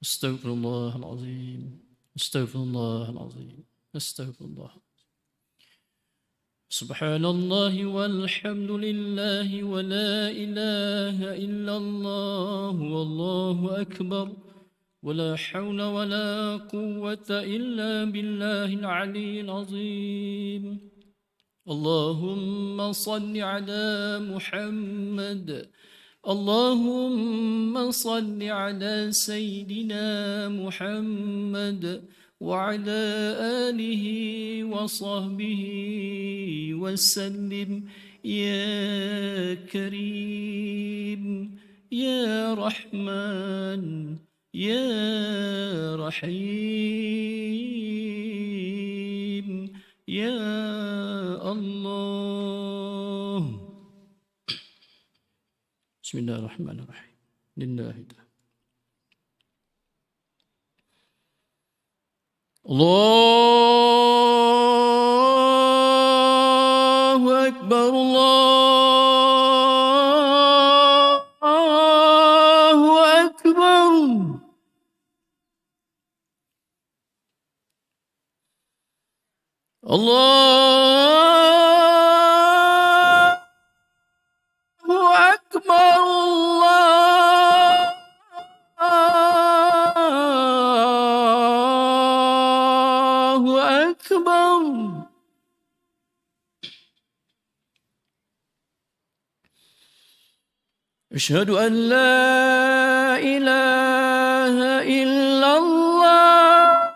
أستغفر الله العظيم. أستغفر الله العظيم. أستغفر الله. سبحان الله والحمد لله ولا إله إلا الله والله أكبر ولا حول ولا قوة إلا بالله العلي العظيم. اللهم صل على محمد. اللهم صل على سيدنا محمد وعلى آله وصحبه وسلم يا كريم يا رحمن يا رحيم يا الله. بسم الله الرحمن الرحيم. لله تعالى. الله أكبر. الله أكبر. الله أكبر. الله أكبر. أشهد أن لا إله إلا الله.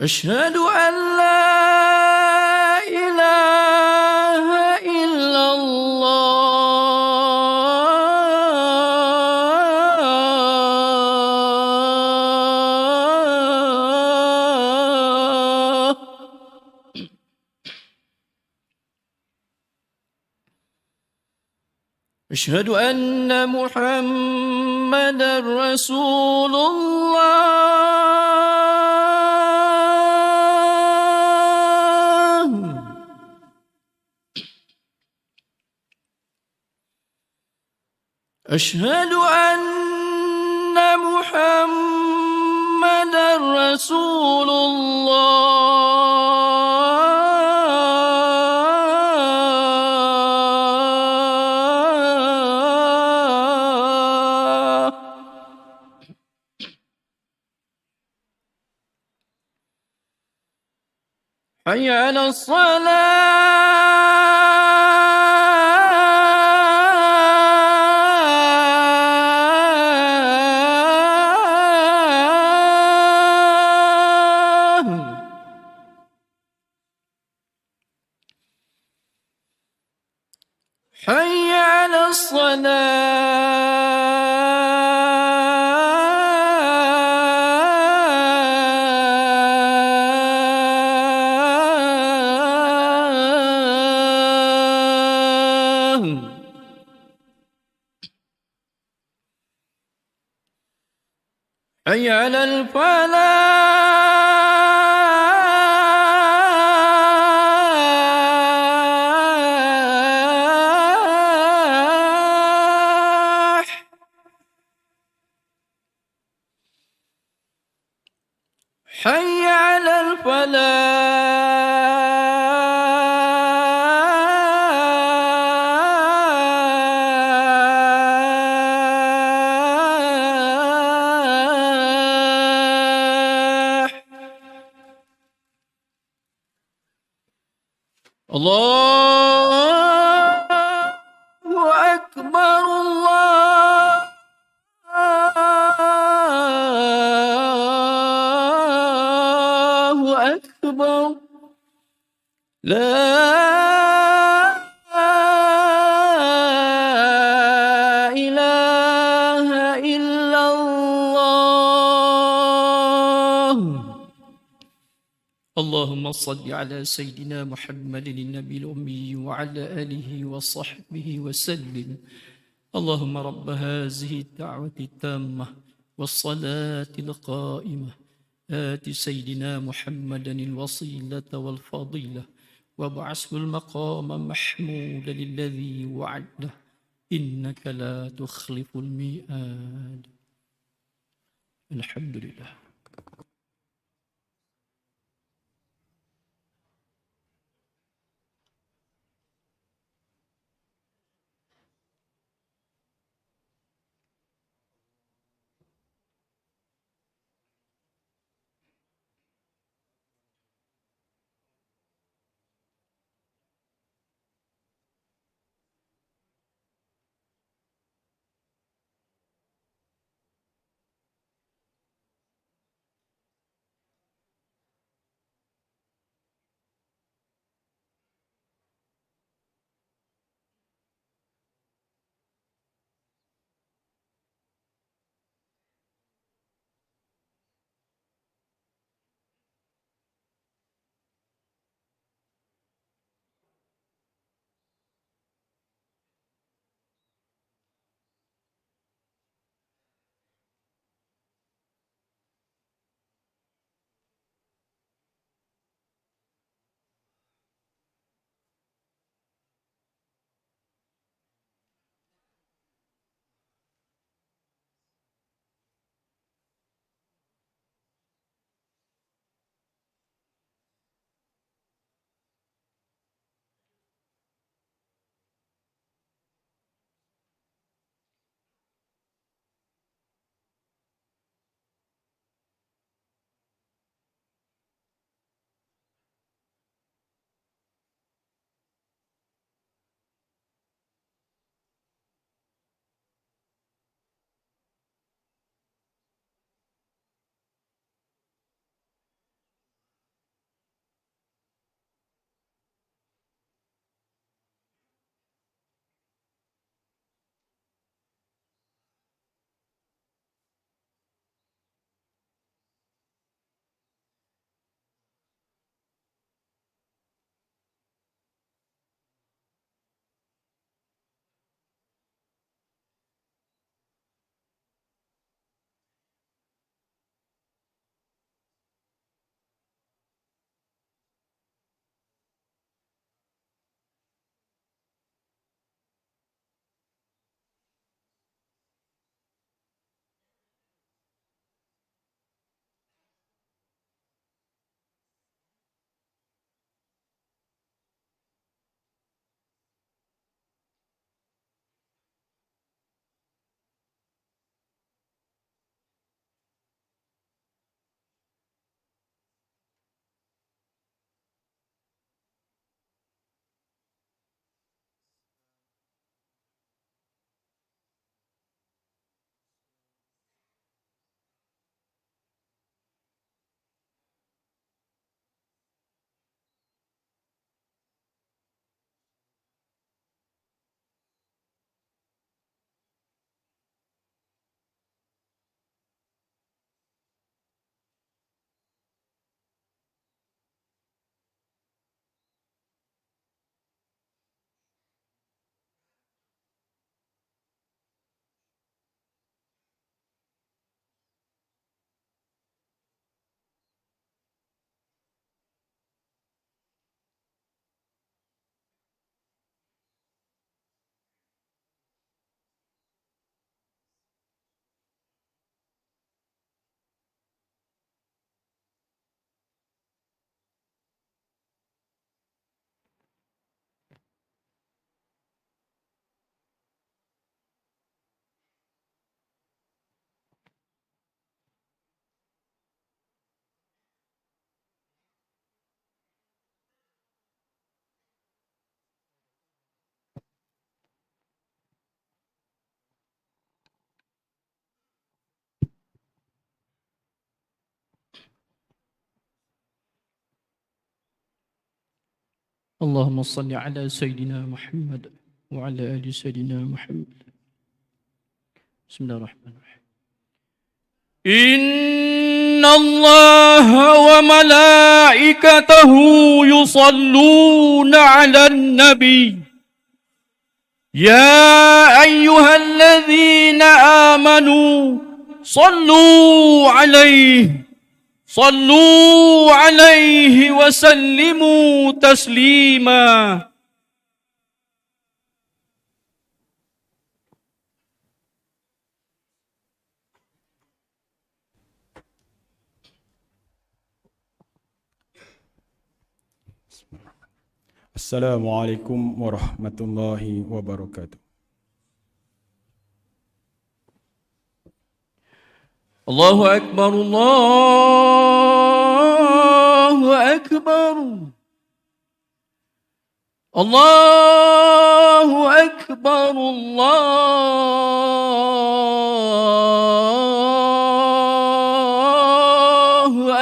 أشهد أن لا إله إلا الله. أشهد أن محمدا رسول الله. أشهد أن محمدا رسول الله. حي على الصلاة. حي على الصلاة. حي على الفلاح. حي على الفلاح. الله أكبر. الله أكبر. لا إله إلا الله. اللهم صل على سيدنا محمد النبي الأمي وعلى آله وصحبه وسلم. اللهم رب هذه الدعوة التامة والصلاة القائمة آت سيدنا محمدا الوسيلة والفضيلة وابعثه المقام محمود الذي وعده إنك لا تخلف الميعاد. الحمد لله. اللهم صل على سيدنا محمد وعلى آل سيدنا محمد. بسم الله الرحمن الرحيم. إن الله وملائكته يصلون على النبي يا أيها الذين آمنوا صلوا عليه صلوا عليه وسلموا تسليما. Assalamualaikum warahmatullahi wabarakatuh. الله أكبر الله أكبر الله أكبر الله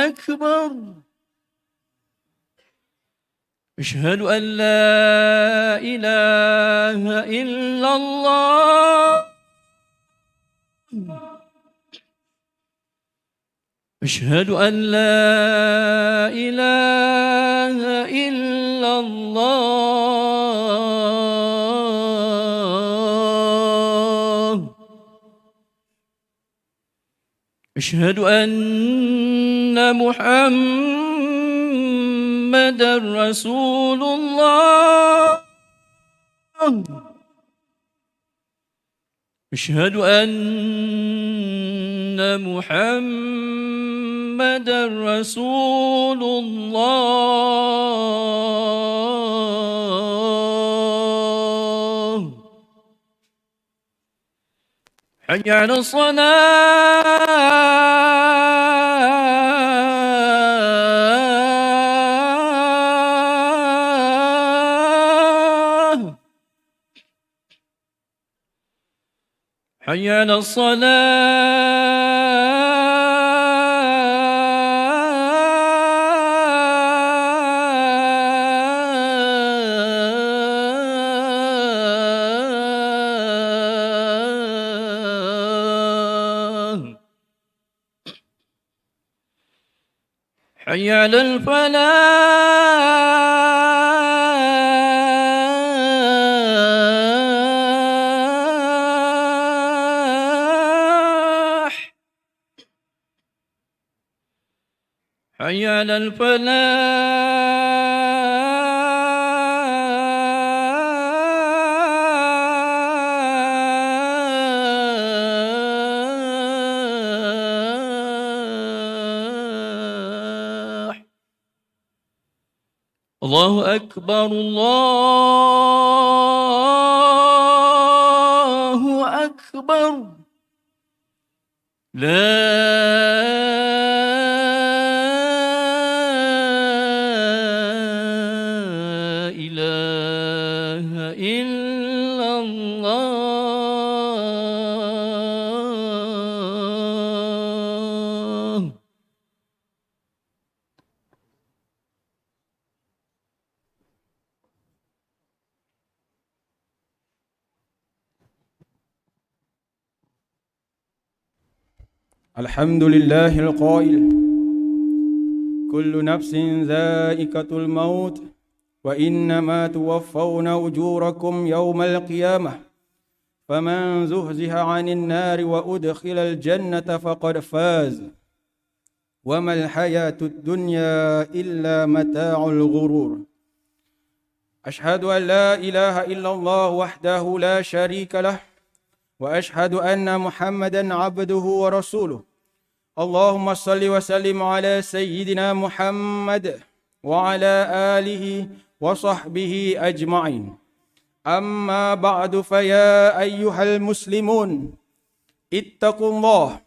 أكبر. أشهد أن لا إله إلا الله أشهد أن لا إله إلا الله أشهد أن محمدا رسول الله أشهد أن محمدا رسول الله. حي على الصلاة حي على الصلاة حي على الفلاح حي على الفلاح. الله أكبر الله أكبر. لا إله إلا الله. الحمد لله القائل كل نفس ذائقة الموت وإنما توفون أجوركم يوم القيامة فمن زحزح عن النار وأدخل الجنة فقد فاز وما الحياة الدنيا إلا متاع الغرور. أشهد أن لا إله إلا الله وحده لا شريك له وأشهد أن محمدا عبده ورسوله. اللهم صل وسلم على سيدنا محمد وعلى آله وصحبه أجمعين. أما بعد فيا أيها المسلمون اتقوا الله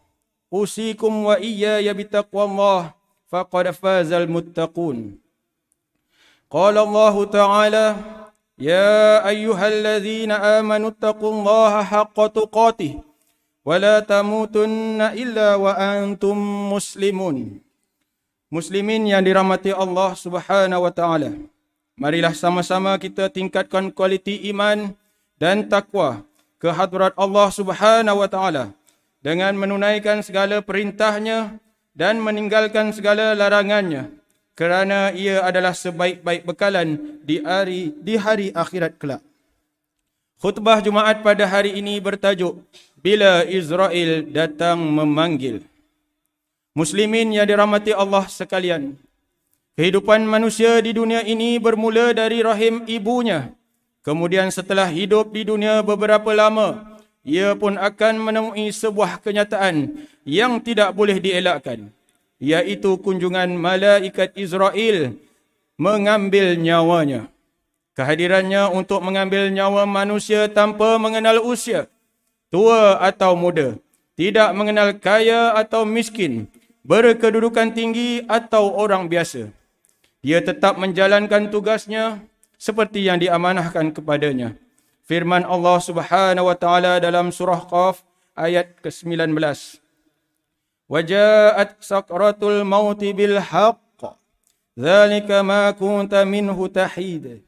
أوصيكم وإياي بتقوى الله فقد فاز المتقون. قال الله تعالى يا أيها الذين آمنوا اتقوا الله حق تقاته ولا تموتن إلا وأنتم مسلمون. Muslimin yang dirahmati Allah Subhanahu wa taala. Marilah sama-sama kita tingkatkan kualiti iman dan takwa ke hadrat Allah Subhanahu wa taala dengan menunaikan segala perintahnya dan meninggalkan segala larangannya, kerana ia adalah sebaik-baik bekalan di hari akhirat kelak. Khutbah Jumaat pada hari ini bertajuk Bila Israel Datang Memanggil. Muslimin yang dirahmati Allah sekalian, kehidupan manusia di dunia ini bermula dari rahim ibunya. Kemudian setelah hidup di dunia beberapa lama, ia pun akan menemui sebuah kenyataan yang tidak boleh dielakkan, iaitu kunjungan malaikat Israel mengambil nyawanya. Kehadirannya untuk mengambil nyawa manusia tanpa mengenal usia, tua atau muda, tidak mengenal kaya atau miskin, berkedudukan tinggi atau orang biasa. Dia tetap menjalankan tugasnya seperti yang diamanahkan kepadanya. Firman Allah Subhanahu wa taala dalam surah Qaf ayat ke-19. Waja'at sakratul mauti bil haqq. Dzalika ma kunta minhu tahid.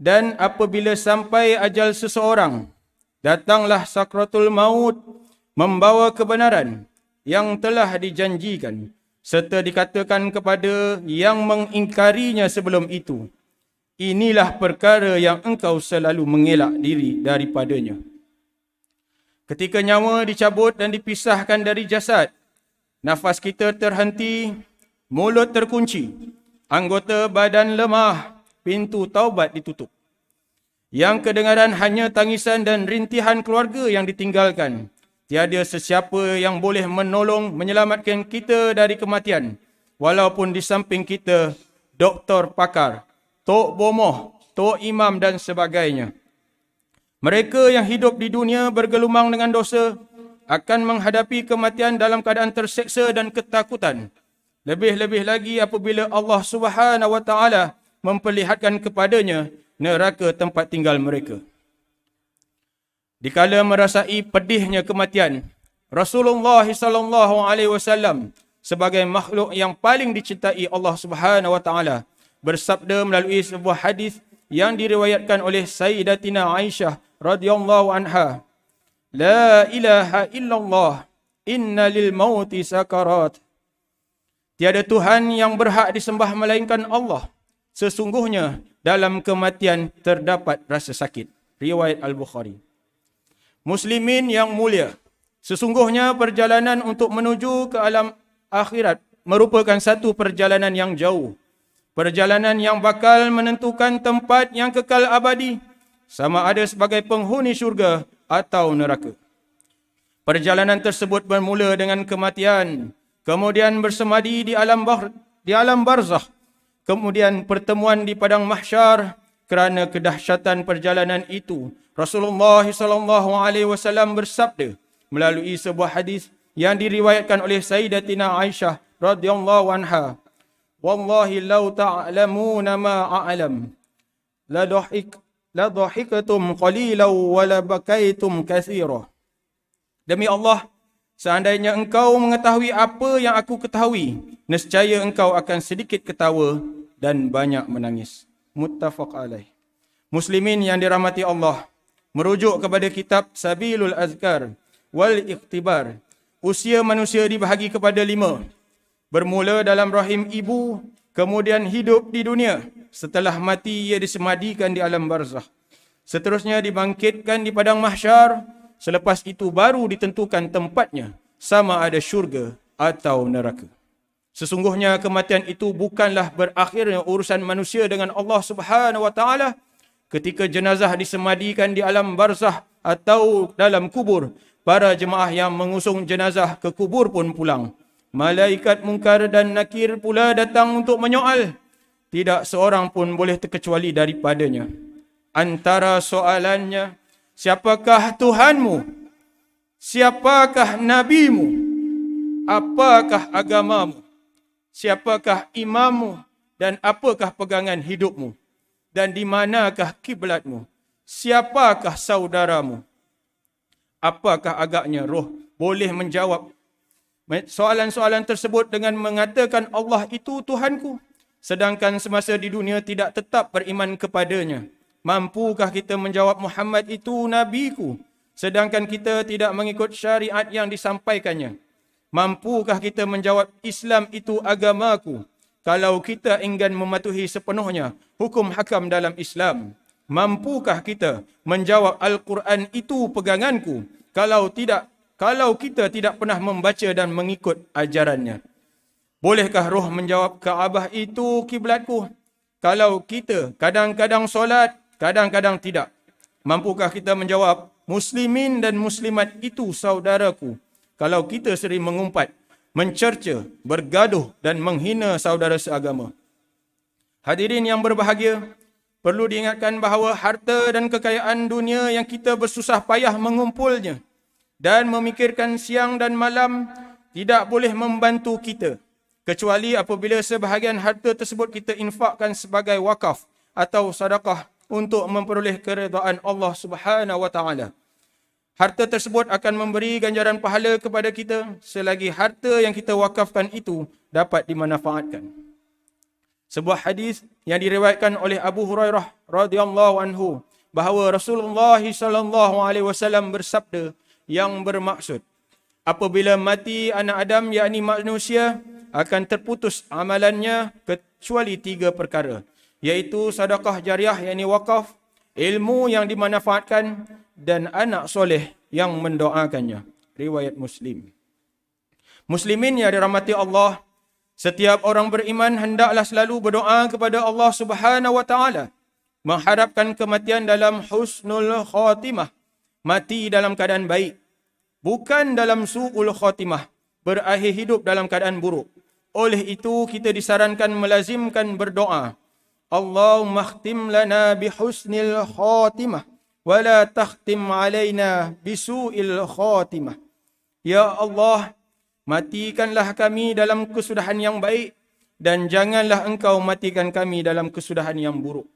Dan apabila sampai ajal seseorang, datanglah sakratul maut membawa kebenaran yang telah dijanjikan, serta dikatakan kepada yang mengingkarinya sebelum itu, inilah perkara yang engkau selalu mengelak diri daripadanya. Ketika nyawa dicabut dan dipisahkan dari jasad, nafas kita terhenti, mulut terkunci, anggota badan lemah, pintu taubat ditutup. Yang kedengaran hanya tangisan dan rintihan keluarga yang ditinggalkan. Tiada sesiapa yang boleh menolong, menyelamatkan kita dari kematian. Walaupun di samping kita, doktor pakar, tok bomoh, tok imam dan sebagainya. Mereka yang hidup di dunia bergelumang dengan dosa akan menghadapi kematian dalam keadaan terseksa dan ketakutan. Lebih-lebih lagi apabila Allah Subhanahu wa taala memperlihatkan kepadanya neraka tempat tinggal mereka. Dikala merasai pedihnya kematian, Rasulullah sallallahu alaihi wasallam sebagai makhluk yang paling dicintai Allah Subhanahu wa taala bersabda melalui sebuah hadis yang diriwayatkan oleh Sayyidatina Aisyah radhiyallahu anha, "La ilaha illallah, inna lil mauti sakarat." Tiada Tuhan yang berhak disembah melainkan Allah. Sesungguhnya dalam kematian terdapat rasa sakit. Riwayat Al-Bukhari. Muslimin yang mulia, sesungguhnya perjalanan untuk menuju ke alam akhirat merupakan satu perjalanan yang jauh. Perjalanan yang bakal menentukan tempat yang kekal abadi, sama ada sebagai penghuni syurga atau neraka. Perjalanan tersebut bermula dengan kematian, kemudian bersemadi di alam barzakh, kemudian pertemuan di padang mahsyar. Kerana kedahsyatan perjalanan itu, Rasulullah sallallahu alaihi wasallam bersabda melalui sebuah hadis yang diriwayatkan oleh Sayyidatina Aisyah radhiyallahu anha, "Wallahi law ta'lamuna ma a'lam la dhahikatum qalilan wa la bakaitum katsira." Demi Allah, seandainya engkau mengetahui apa yang aku ketahui, nescaya engkau akan sedikit ketawa dan banyak menangis. Muttafaq alaih. Muslimin yang dirahmati Allah, merujuk kepada kitab Sabilul Azkar wal Iqtibar, usia manusia dibahagi kepada 5. Bermula dalam rahim ibu, kemudian hidup di dunia. Setelah mati, ia disemadikan di alam barzakh. Seterusnya dibangkitkan di padang mahsyar. Selepas itu baru ditentukan tempatnya, sama ada syurga atau neraka. Sesungguhnya kematian itu bukanlah berakhirnya urusan manusia dengan Allah Subhanahu wa taala. Ketika jenazah disemadikan di alam barzakh atau dalam kubur, para jemaah yang mengusung jenazah ke kubur pun pulang. Malaikat Munkar dan Nakir pula datang untuk menyoal. Tidak seorang pun boleh terkecuali daripadanya. Antara soalannya, siapakah Tuhanmu? Siapakah Nabimu? Apakah agamamu? Siapakah imammu dan apakah pegangan hidupmu? Dan di manakah kiblatmu? Siapakah saudaramu? Apakah agaknya roh? Boleh menjawab soalan-soalan tersebut dengan mengatakan Allah itu Tuhanku. Sedangkan semasa di dunia tidak tetap beriman kepadanya. Mampukah kita menjawab Muhammad itu Nabiku? Sedangkan kita tidak mengikut syariat yang disampaikannya. Mampukah kita menjawab Islam itu agamaku? Kalau kita enggan mematuhi sepenuhnya hukum hakam dalam Islam. Mampukah kita menjawab Al-Quran itu peganganku? Kalau tidak kalau kita tidak pernah membaca dan mengikut ajarannya? Bolehkah roh menjawab, Kaabah itu kiblatku? Kalau kita kadang-kadang solat, kadang-kadang tidak. Mampukah kita menjawab, muslimin dan muslimat itu saudaraku? Kalau kita sering mengumpat, mencerca, bergaduh dan menghina saudara seagama. Hadirin yang berbahagia, perlu diingatkan bahawa harta dan kekayaan dunia yang kita bersusah payah mengumpulnya dan memikirkan siang dan malam tidak boleh membantu kita, kecuali apabila sebahagian harta tersebut kita infakkan sebagai wakaf atau sedekah untuk memperoleh keredaan Allah Subhanahu wa taala. Harta tersebut akan memberi ganjaran pahala kepada kita selagi harta yang kita wakafkan itu dapat dimanfaatkan. Sebuah hadis yang diriwayatkan oleh Abu Hurairah radhiyallahu anhu bahawa Rasulullah sallallahu alaihi wasallam bersabda yang bermaksud, apabila mati anak Adam yakni manusia, akan terputus amalannya kecuali 3 perkara, iaitu sedekah jariah yakni wakaf, ilmu yang dimanfaatkan dan anak soleh yang mendoakannya. Riwayat Muslim. Muslimin yang dirahmati Allah, setiap orang beriman hendaklah selalu berdoa kepada Allah Subhanahu wa taala, mengharapkan kematian dalam husnul khatimah, mati dalam keadaan baik, bukan dalam su'ul khatimah, berakhir hidup dalam keadaan buruk. Oleh itu kita disarankan melazimkan berdoa, Allahumma khtim lana bihusnil khatimah wa la takhtim alaina bisu'il khatimah. Ya Allah, matikanlah kami dalam kesudahan yang baik dan janganlah engkau matikan kami dalam kesudahan yang buruk.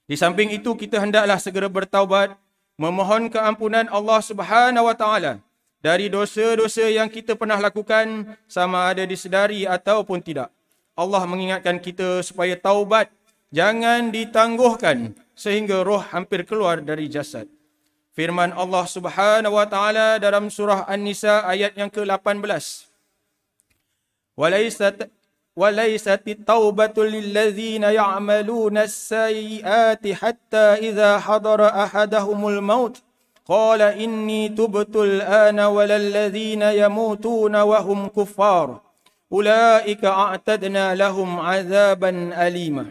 Di samping itu kita hendaklah segera bertaubat, memohon keampunan Allah Subhanahu wa taala dari dosa-dosa yang kita pernah lakukan, sama ada disedari ataupun tidak. Allah mengingatkan kita supaya taubat jangan ditangguhkan sehingga roh hampir keluar dari jasad. Firman Allah Subhanahu wa taala dalam surah An-Nisa ayat yang ke-18. وَلَيْسَتِ التَّوْبَةُ لِلَّذِينَ يَعْمَلُونَ السَّيِّئَاتِ حَتَّى إِذَا حَضَرَ أَحَدَهُمُ الْمَوْتُ قَالَ إِنِّي تُبْتُ الْآنَ وَلَا الَّذِينَ يَمُوتُونَ وَهُمْ كُفَّارٌ أُولَئِكَ أَعْتَدْنَا لَهُمْ عَذَابًا أَلِيمًا.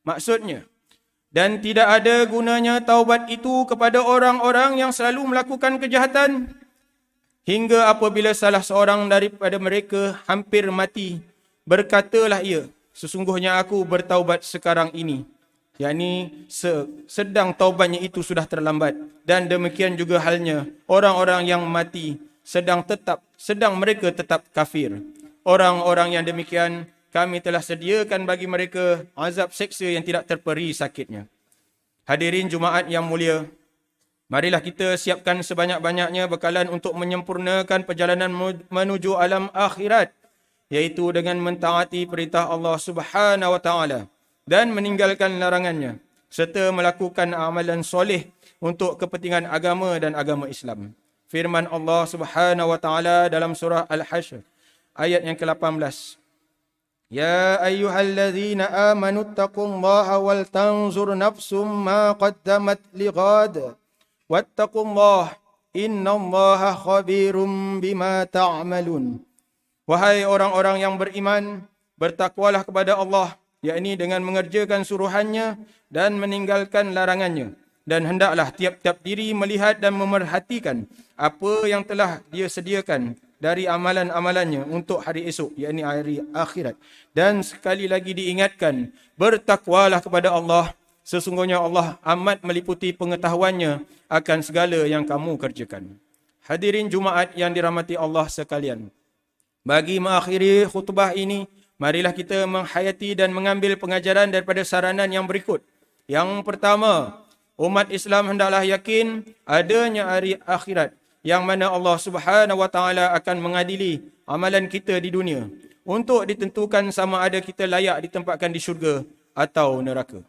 Maksudnya, dan tidak ada gunanya taubat itu kepada orang-orang yang selalu melakukan kejahatan hingga apabila salah seorang daripada mereka hampir mati, berkatalah ia, sesungguhnya aku bertaubat sekarang ini. yakni sedang taubatnya itu sudah terlambat. Dan demikian juga halnya orang-orang yang mati sedang mereka tetap kafir. Orang-orang yang demikian kami telah sediakan bagi mereka azab seksa yang tidak terperi sakitnya. Hadirin Jumaat yang mulia, marilah kita siapkan sebanyak-banyaknya bekalan untuk menyempurnakan perjalanan menuju alam akhirat, iaitu dengan mentaati perintah Allah Subhanahu wa taala dan meninggalkan larangannya, serta melakukan amalan soleh untuk kepentingan agama dan agama Islam. Firman Allah Subhanahu wa taala dalam surah Al-Hashr ayat yang ke-18. Ya ayyuhalladzina amanu taqullaha wal tanzur nafsum ma qaddamat lighad wattaqullaha innallaha khabirum bima ta'malun. Wahai orang-orang yang beriman, bertakwalah kepada Allah, yakni dengan mengerjakan suruhannya dan meninggalkan larangannya. Dan hendaklah tiap-tiap diri melihat dan memerhatikan apa yang telah dia sediakan dari amalan-amalannya untuk hari esok, yakni hari akhirat. Dan sekali lagi diingatkan, bertakwalah kepada Allah, sesungguhnya Allah amat meliputi pengetahuannya akan segala yang kamu kerjakan. Hadirin Jumaat yang dirahmati Allah sekalian, bagi mengakhiri khutbah ini, marilah kita menghayati dan mengambil pengajaran daripada saranan yang berikut. Yang pertama, umat Islam hendaklah yakin adanya hari akhirat, yang mana Allah Subhanahu wa taala akan mengadili amalan kita di dunia untuk ditentukan sama ada kita layak ditempatkan di syurga atau neraka.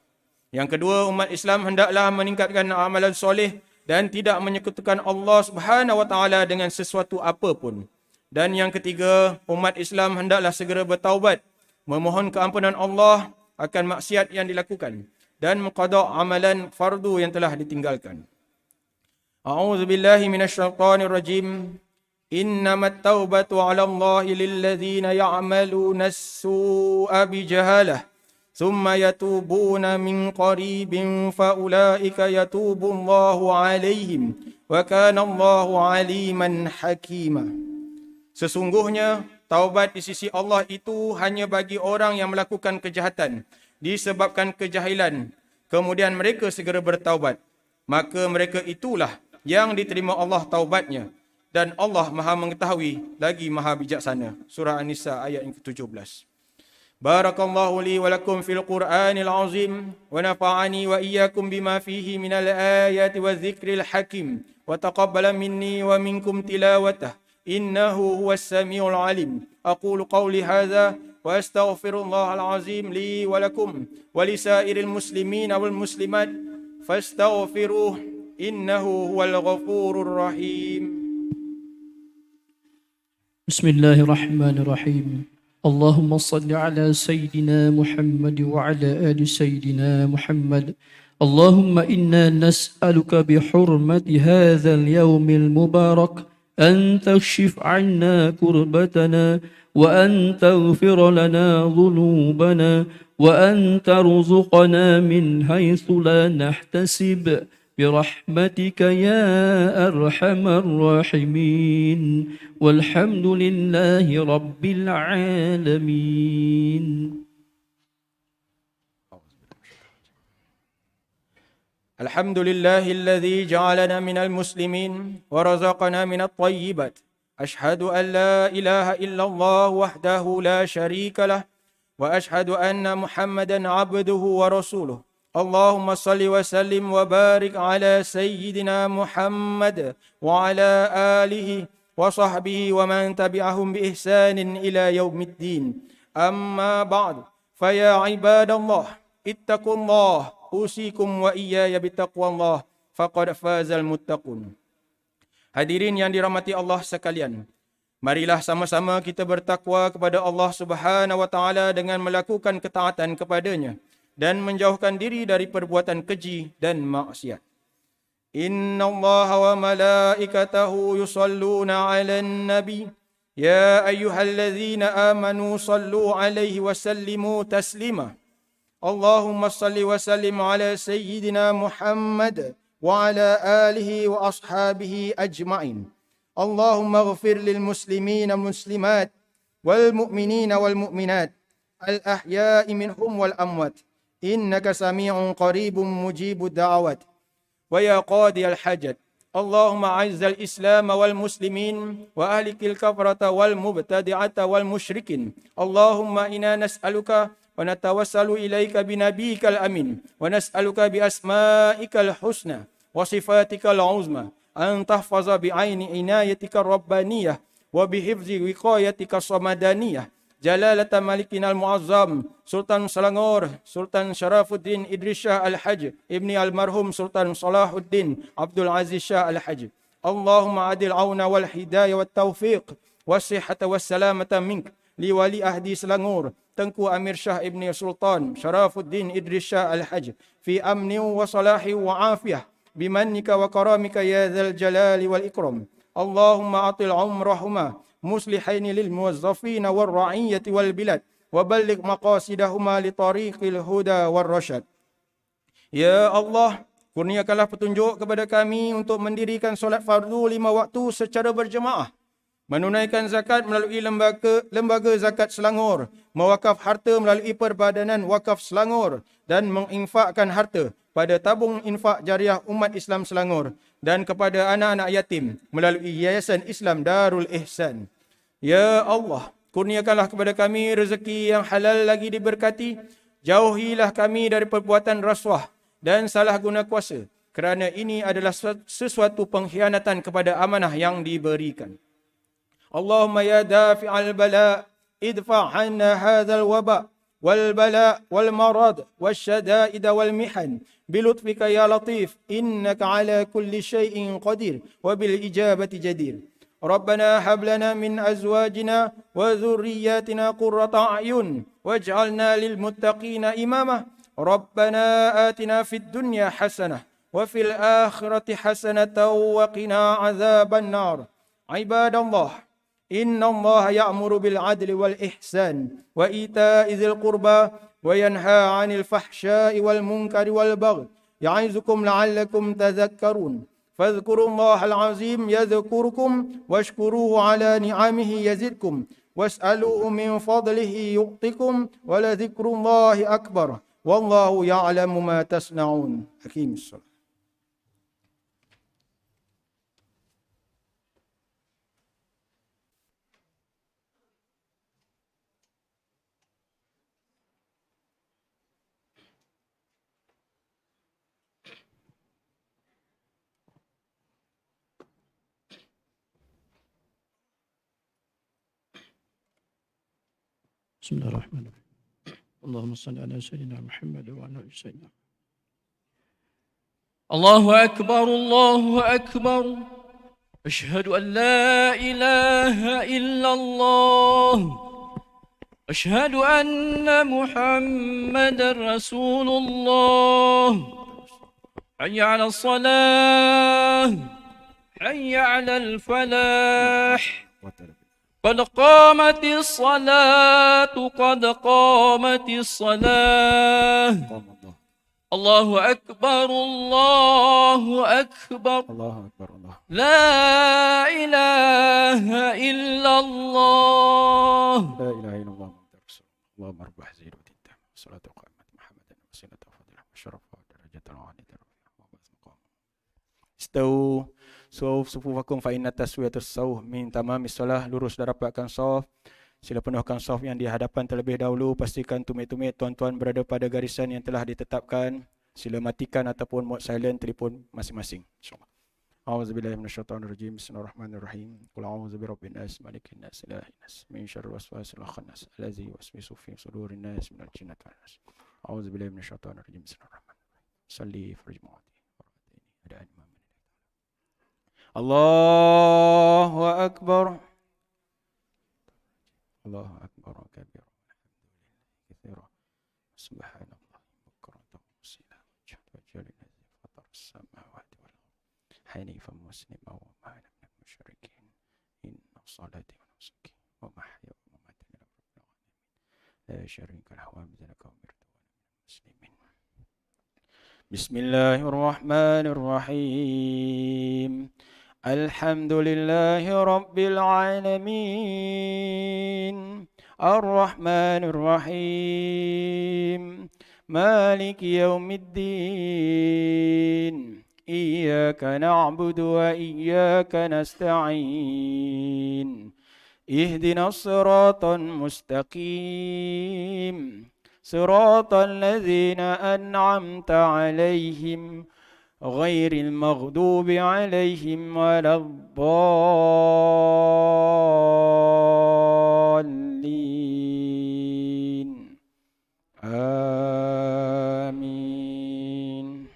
Yang kedua, umat Islam hendaklah meningkatkan amalan soleh dan tidak menyekutukan Allah Subhanahu wa taala dengan sesuatu apapun. Dan yang ketiga, umat Islam hendaklah segera bertaubat, memohon keampunan Allah akan maksiat yang dilakukan dan mengqada amalan fardu yang telah ditinggalkan. A'udzu billahi minasyaitonir rajim. Innamat taubatu 'ala Allahi lilladzina ya'maluna as-su'a bijahalah thumma yatubuna min qaribin faulaika yatubu Allahu 'alaihim wa kana Allahu 'aliman hakima. Sesungguhnya taubat di sisi Allah itu hanya bagi orang yang melakukan kejahatan disebabkan kejahilan, kemudian mereka segera bertaubat, maka mereka itulah yang diterima Allah taubatnya, dan Allah Maha mengetahui lagi Maha bijaksana. Surah An-Nisa ayat yang ke-17. Barakallahu li wa lakum fil Qur'anil azim wa nafa'ani wa iyyakum bima fihi minal ayati wa dzikril hakim wa taqabbala minni wa minkum tilawatah innahu huwas samiul alim. Aqulu qawli hadza wa astaghfirullahal azim li wa lakum wa lisairil muslimin wal muslimat fastaghfiruh innahu huwal ghafurur rahim. بسم الله الرحمن الرحيم اللهم صل على سيدنا محمد وعلى آل سيدنا محمد اللهم إنا نسألك بحرمة هذا اليوم المبارك أن تكشف عنا كربتنا وأن تغفر لنا ذنوبنا وأن ترزقنا من حيث لا نحتسب برحمتك يا أرحم الراحمين والحمد لله رب العالمين. الحمد لله الذي جعلنا من المسلمين ورزقنا من الطيبات. أشهد أن لا إله إلا الله وحده لا شريك له وأشهد أن محمدا عبده ورسوله. اللهم صل وسلم وبارك على سيدنا محمد وعلى آله وصحبه ومن تبعهم بإحسان إلى يوم الدين. أما بعد فيا عباد الله اتقوا الله أوصيكم وإياي بتقوى الله فقد فاز المتقون. Hadirin yang dirahmati Allah sekalian, marilah sama-sama kita bertakwa kepada Allah Subhanahu wa taala dengan melakukan ketaatan kepadanya dan menjauhkan diri dari perbuatan keji dan maksiat. Inna Allah wa malaikatahu yusalluna 'alan nabi ya ayyuhalladzina amanu sallu 'alaihi wa sallimu taslima. Allahumma salli wa sallim ala sayyidina Muhammad wa ala alihi wa ashabihi ajma'in. Allahumma ighfir lil muslimina muslimat wal mu'minina wal mu'minat al ahya'i minhum wal amwat. إنك سميع قريب مجيب الدعوات ويا قاضي الحاجات. اللهم أعز الإسلام والمسلمين وأهلك الكفرة والمبتدعة والمشركين. اللهم إنا نسألك ونتوسل إليك بنبيك الأمين ونسألك بأسمائك الحسنى وصفاتك العظمى أن تحفظ بعين عنايتك الربانية وبحفظ وقايتك الصمدانية جلالة ملكنا المعظم سلطان Selangor Sultan Sharafuddin Idris Shah Al-Haj ibni almarhum Sultan Salahuddin Abdul Aziz Shah Al-Haj. Allahumma adil auna wal hidayah wat taufiq was sihhata was salamata mink li wali ahdi Selangor Tengku Amir Shah ibni Sultan Sharafuddin Idris Shah Al-Haj fi amni wa salahi wa afiyah bimannika wa karamika ya dzal jalali wal ikram. Allahumma atil umrahuma muslihain lil muwazzafin wal ra'iyyati wal bilad wa balligh maqasidahuma li tariqil huda war rasyad. Ya Allah, kurniakanlah petunjuk kepada kami untuk mendirikan solat fardu 5 waktu secara berjemaah, menunaikan zakat melalui lembaga zakat Selangor, mewakaf harta melalui Perbadanan Wakaf Selangor dan menginfakkan harta pada tabung infak jariah umat Islam Selangor dan kepada anak-anak yatim melalui Yayasan Islam Darul Ihsan. Ya Allah, kurniakanlah kepada kami rezeki yang halal lagi diberkati. Jauhilah kami dari perbuatan rasuah dan salah guna kuasa, kerana ini adalah sesuatu pengkhianatan kepada amanah yang diberikan. Allahumma ya dafi'al bala idfa' 'anna hadzal waba wal bala wal marad wasyada'id wal mihan bilutfika ya latif innaka ala kulli syai'in qadir wa bil ijabati jadir. Rabbana hab lana min azwajina wa dhurriyyatina qurrata a'yun waj'alna lil muttaqina imama. Rabbana atina fid dunya hasanah وفي الآخرة حسنة وقنا عذاب النار. عباد الله، إن الله يأمر بالعدل والإحسان وإيتاء ذي القربى وينهى عن الفحشاء والمنكر والبغي يعظكم لعلكم تذكرون. فاذكروا الله العظيم يذكركم واشكروه على نعمه يزدكم واسألوه من فضله يعطكم ولذكر الله أكبر والله يعلم ما تصنعون. أقيم الصلاة. بسم الله الرحمن الرحيم. اللهم صل على سيدنا محمد وعلى آل سيدنا. الله أكبر الله أكبر. أشهد أن لا إله إلا الله. أشهد أن محمدا رسول الله. حي على الصلاة، حي على الفلاح، قد قامت الصلاة، قد قامت الصلاة. الله أكبر الله أكبر. الله أكبر. الله. لا إله إلا الله. لا إله إلا الله محمد رسول الله. اللهم رب حزين وتنتهي الصلاة وقائمة محمدا وسيلة وفضيلة وشرف ودرجة العالية استووا صفوف صفوفكم فإن taswiyat as-sawf min tamamis salah. Lurus dan rapatkan saf. Sila penuhkan saf yang di hadapan terlebih dahulu. Pastikan tumit-tumit tuan-tuan berada pada garisan yang telah ditetapkan. Sila matikan ataupun mode silent telefon masing-masing. InsyaAllah. A'udzubillahi minasyaitonirrajim. Bismillahirrahmanirrahim. Qul a'udzu birabbin nas, malikin nas, ilahin nas, min syarril waswasil khannas, allazi yuwaswisu fi sudurin nas minal jinnati wan nas. A'udzubillahi minasyaitonirrajim. Bismillahirrahmanirrahim. Salli farjmu'ati. Ada imam. Allahu Akbar. Allahu Akbar kabira. Katsira. Subhanallah. Bukratan wasila. Jalil fatar as-samawati wal ardh. Hanifan musliman wa ma ana minal musyrikin. Inna salati wa nusuki wa mahyaya wa mamati lillahi rabbil alamin. La syarika lahu wa bidzalika umirtu wa ana minal muslimin. Bismillahirrahmanirrahim. الحمد لله رب العالمين الرحمن الرحيم مالك يوم الدين إياك نعبد وإياك نستعين اهدنا الصراط المستقيم صراط الذين أنعمت عليهم غير المغضوب عليهم ولا الضالين آمين.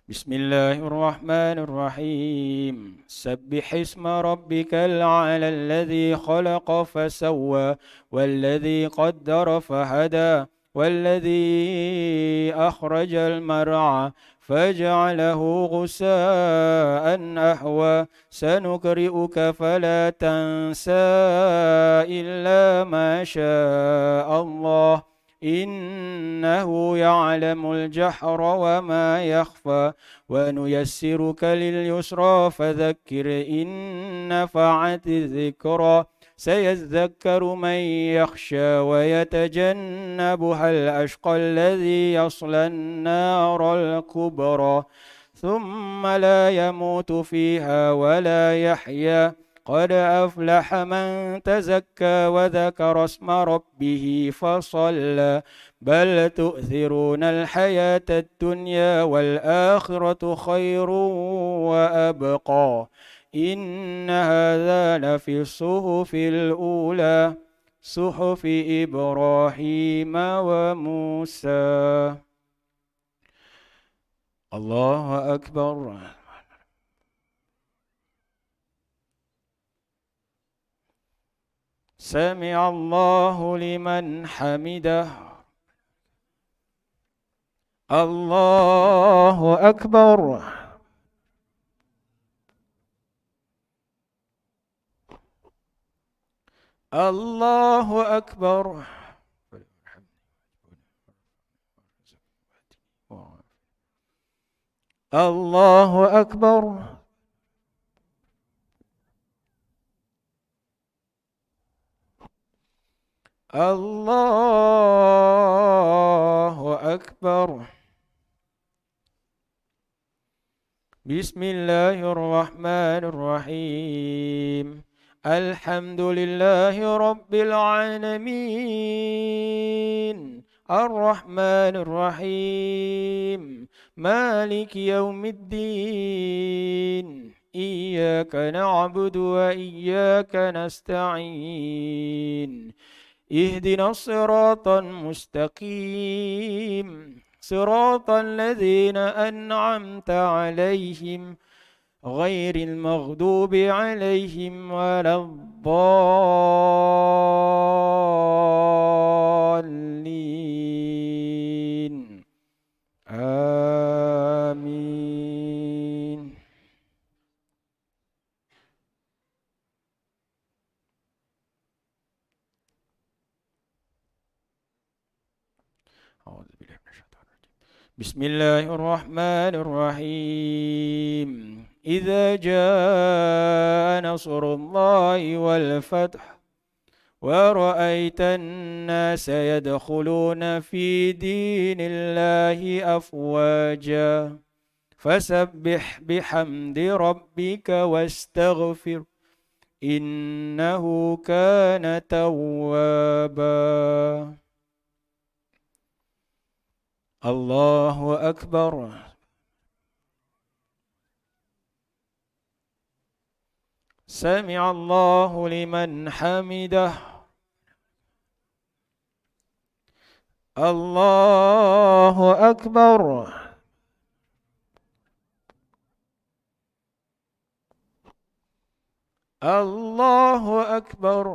بسم الله الرحمن الرحيم سبح اسم ربك الأعلى الذي خلق فسوى والذي قدر فهدى والذي أخرج المرعى فجعله غثاء أحوى سنقرئك فلا تنسى إلا ما شاء الله إنه يعلم الجهر وما يخفى ونيسرك لليسرى فذكر إن نفعت الذكرى سيذكر من يخشى ويتجنبها الأشقى الذي يصلى النار الكبرى ثم لا يموت فيها ولا يحيا قد أفلح من تزكى وذكر اسم ربه فصلى بل تؤثرون الحياة الدنيا والآخرة خير وأبقى إن هذا لفي الصحف الأولى صحف إبراهيم وموسى. الله أكبر. سمع الله لمن حمده. الله أكبر. الله أكبر. الله أكبر. الله أكبر. بسم الله الرحمن الرحيم. الحمد لله رب العالمين الرحمن الرحيم مالك يوم الدين إياك نعبد وإياك نستعين اهدنا الصراط المستقيم صراط الذين أنعمت عليهم غير المغضوب عليهم ولا الضالين آمين. أعوذ بالله من الشيطان الرجيم. بسم الله الرحمن الرحيم. إذا جاء نصر الله والفتح ورأيت الناس يدخلون في دين الله أفواجا فسبح بحمد ربك واستغفر إنه كان توابا. الله أكبر. سمع الله لمن حمده. الله أكبر. الله أكبر.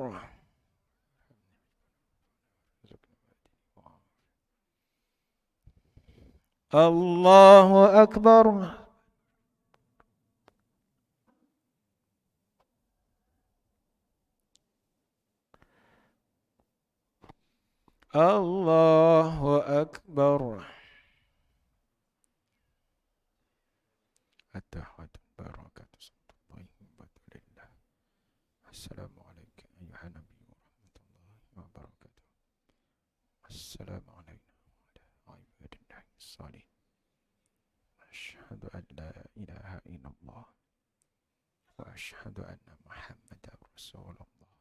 الله أكبر. الله أكبر. التحيات البركات الطيبة لله. السلام عليك أيها النبي ورحمة الله وبركاته. السلام علينا وعلى عباد الله الصالحين. أشهد أن لا إله إلا الله وأشهد أن محمدا رسول الله.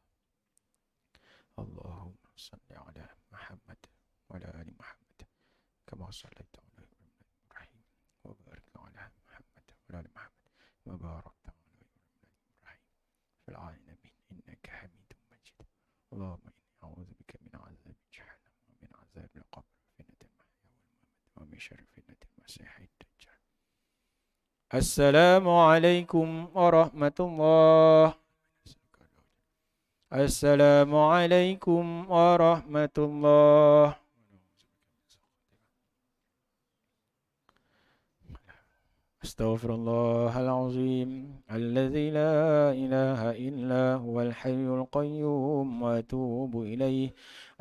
اللهم صل على محمد وعلى آل محمد كما صليت على إبراهيم وبارك على محمد وعلى آل محمد كما باركت على إبراهيم في العالمين إنك حميد مجيد. اللهم إني أعوذ بك من عذاب جهنم ومن عذاب القبر وفتنة المحيا والممات ومن شر فتنة المسيح الدجال. السلام عليكم ورحمة الله. السلام عليكم ورحمة الله. أستغفر الله العظيم الذي لا إله إلا هو الحي القيوم وأتوب إليه.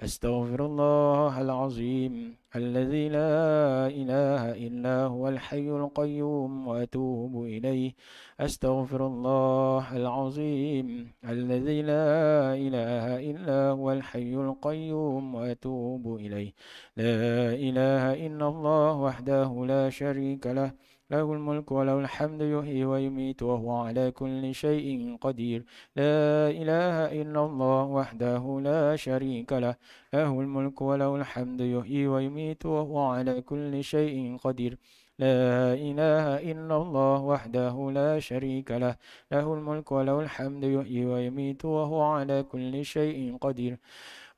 أستغفر الله العظيم الذي لا إله إلا هو الحي القيوم وأتوب إليه. أستغفر الله العظيم الذي لا إله إلا هو الحي القيوم وأتوب إليه. لا إله إلا الله وحده لا شريك له له الملك وله الحمد يحيي ويميت وهو على كل شيء قدير. لا إله إلا الله وحده لا شريك له له الملك وله الحمد يحيي ويميت وهو على كل شيء قدير. لا إله إلا الله وحده لا شريك له له الملك وله الحمد يحيي ويميت وهو على كل شيء قدير.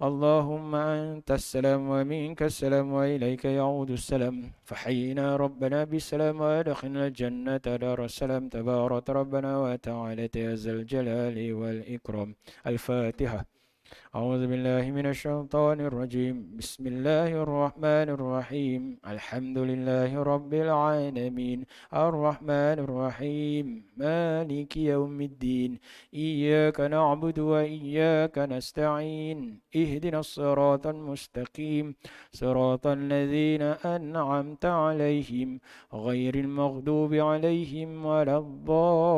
اللهم أنت السلام ومنك السلام وإليك يعود السلام. فحينا ربنا بالسلام وأدخلنا الجنة دار السلام. تبارك ربنا وتعالى يا ذا الجلال والإكرام. الفاتحة. أعوذ بالله من الشيطان الرجيم. بسم الله الرحمن الرحيم. الحمد لله رب العالمين الرحمن الرحيم مالك يوم الدين إياك نعبد وإياك نستعين اهدنا الصراط المستقيم صراط الذين أنعمت عليهم غير المغضوب عليهم ولا الضالين.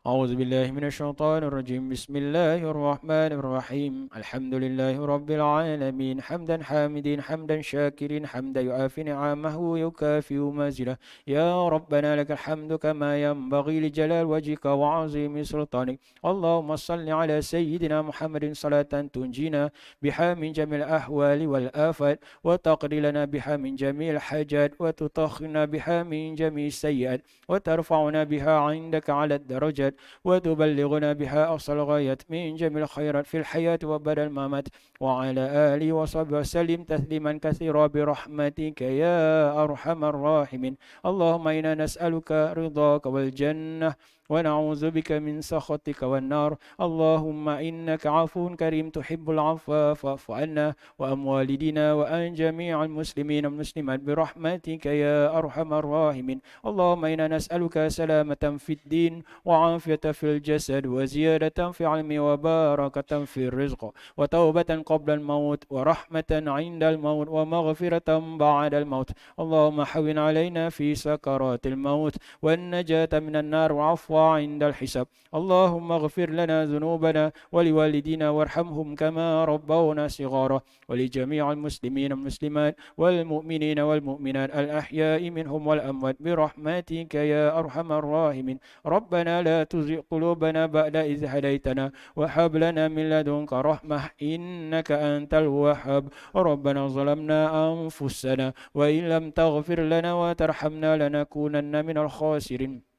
أعوذ بالله من الشيطان الرجيم. بسم الله الرحمن الرحيم. الحمد لله رب العالمين حمدا حامدين حمدا شاكرين حمدا يعافي نعمه ويكافئ مزيده. يا ربنا لك الحمد كما ينبغي لجلال وجهك وعظيم سلطانك. اللهم صل على سيدنا محمد صلاة تنجينا بها من جميع الأحوال والآفات وتقضي لنا بها من جميع الحاجات وتطهرنا بها من جميع السيئات وترفعنا بها عندك على الدرجات وتبلغنا بها أقصى الغايات من جميع الخيرات في الحياة وبعد الممات وعلى آله وصحبه وسلم تسليما كثيرا برحمتك يا أرحم الراحمين. اللهم إنا نسألك رضاك والجنة ونعوذ بك من سخطك والنار. اللهم إنك عفو كريم تحب العفو فاعف عنا وعن والدينا وعن جميع المسلمين والمسلمات برحمتك يا أرحم الراحمين. اللهم إنا نسألك سلامة في الدين وعافية في الجسد وزيادة في العلم وبركة في الرزق وتوبة قبل الموت ورحمة عند الموت ومغفرة بعد الموت. اللهم حون علينا في سكرات الموت والنجاة من النار وعفو عند الحساب. اللهم اغفر لنا ذنوبنا ولوالدينا وارحمهم كما ربونا صغارا ولجميع المسلمين والمسلمات والمؤمنين والمؤمنات الأحياء منهم والأموات برحمتك يا أرحم الراحمين. ربنا لا تزغ قلوبنا بعد إذ هديتنا وهب لنا من لدنك رحمة إنك أنت الوهاب. ربنا ظلمنا أنفسنا وإن لم تغفر لنا وترحمنا لنكونن من الخاسرين.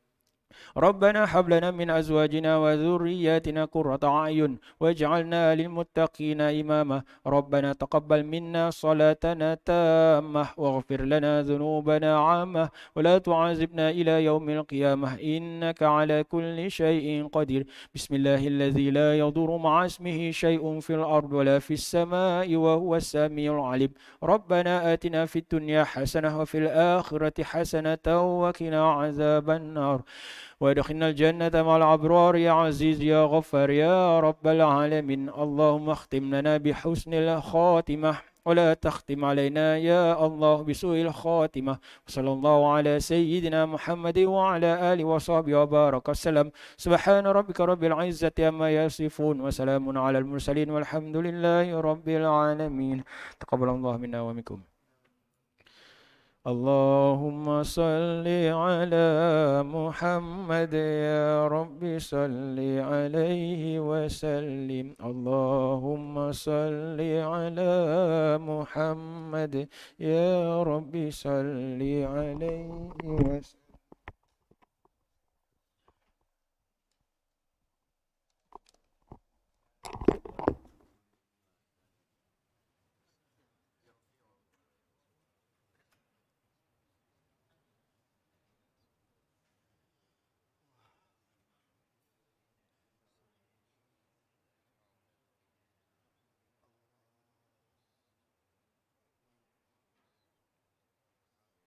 ربنا هب لنا من أزواجنا وذرياتنا قرة أعين واجعلنا للمتقين إماما. ربنا تقبل منا صلاتنا تامة واغفر لنا ذنوبنا عامة ولا تعذبنا إلى يوم القيامة إنك على كل شيء قدير. بسم الله الذي لا يضر مع اسمه شيء في الأرض ولا في السماء وهو السميع العليم. ربنا آتنا في الدنيا حسنة وفي الآخرة حسنة وقنا عذاب النار وادخلنا الجنة مع الأبرار يا عزيز يا غفار يا رب العالمين. اللهم اختم لنا بحسن الخاتمة ولا تختم علينا يا الله بسوء الخاتمة. صلى الله على سيدنا محمد وعلى آله وصحبه وبارك وسلم. سبحان ربك رب العزة عما يصفون وسلام على المرسلين والحمد لله رب العالمين. تقبل الله منا ومنكم. اللهم صل على محمد يا رب صل عليه وسلم. اللهم صل على محمد يا رب صل عليه وسلم.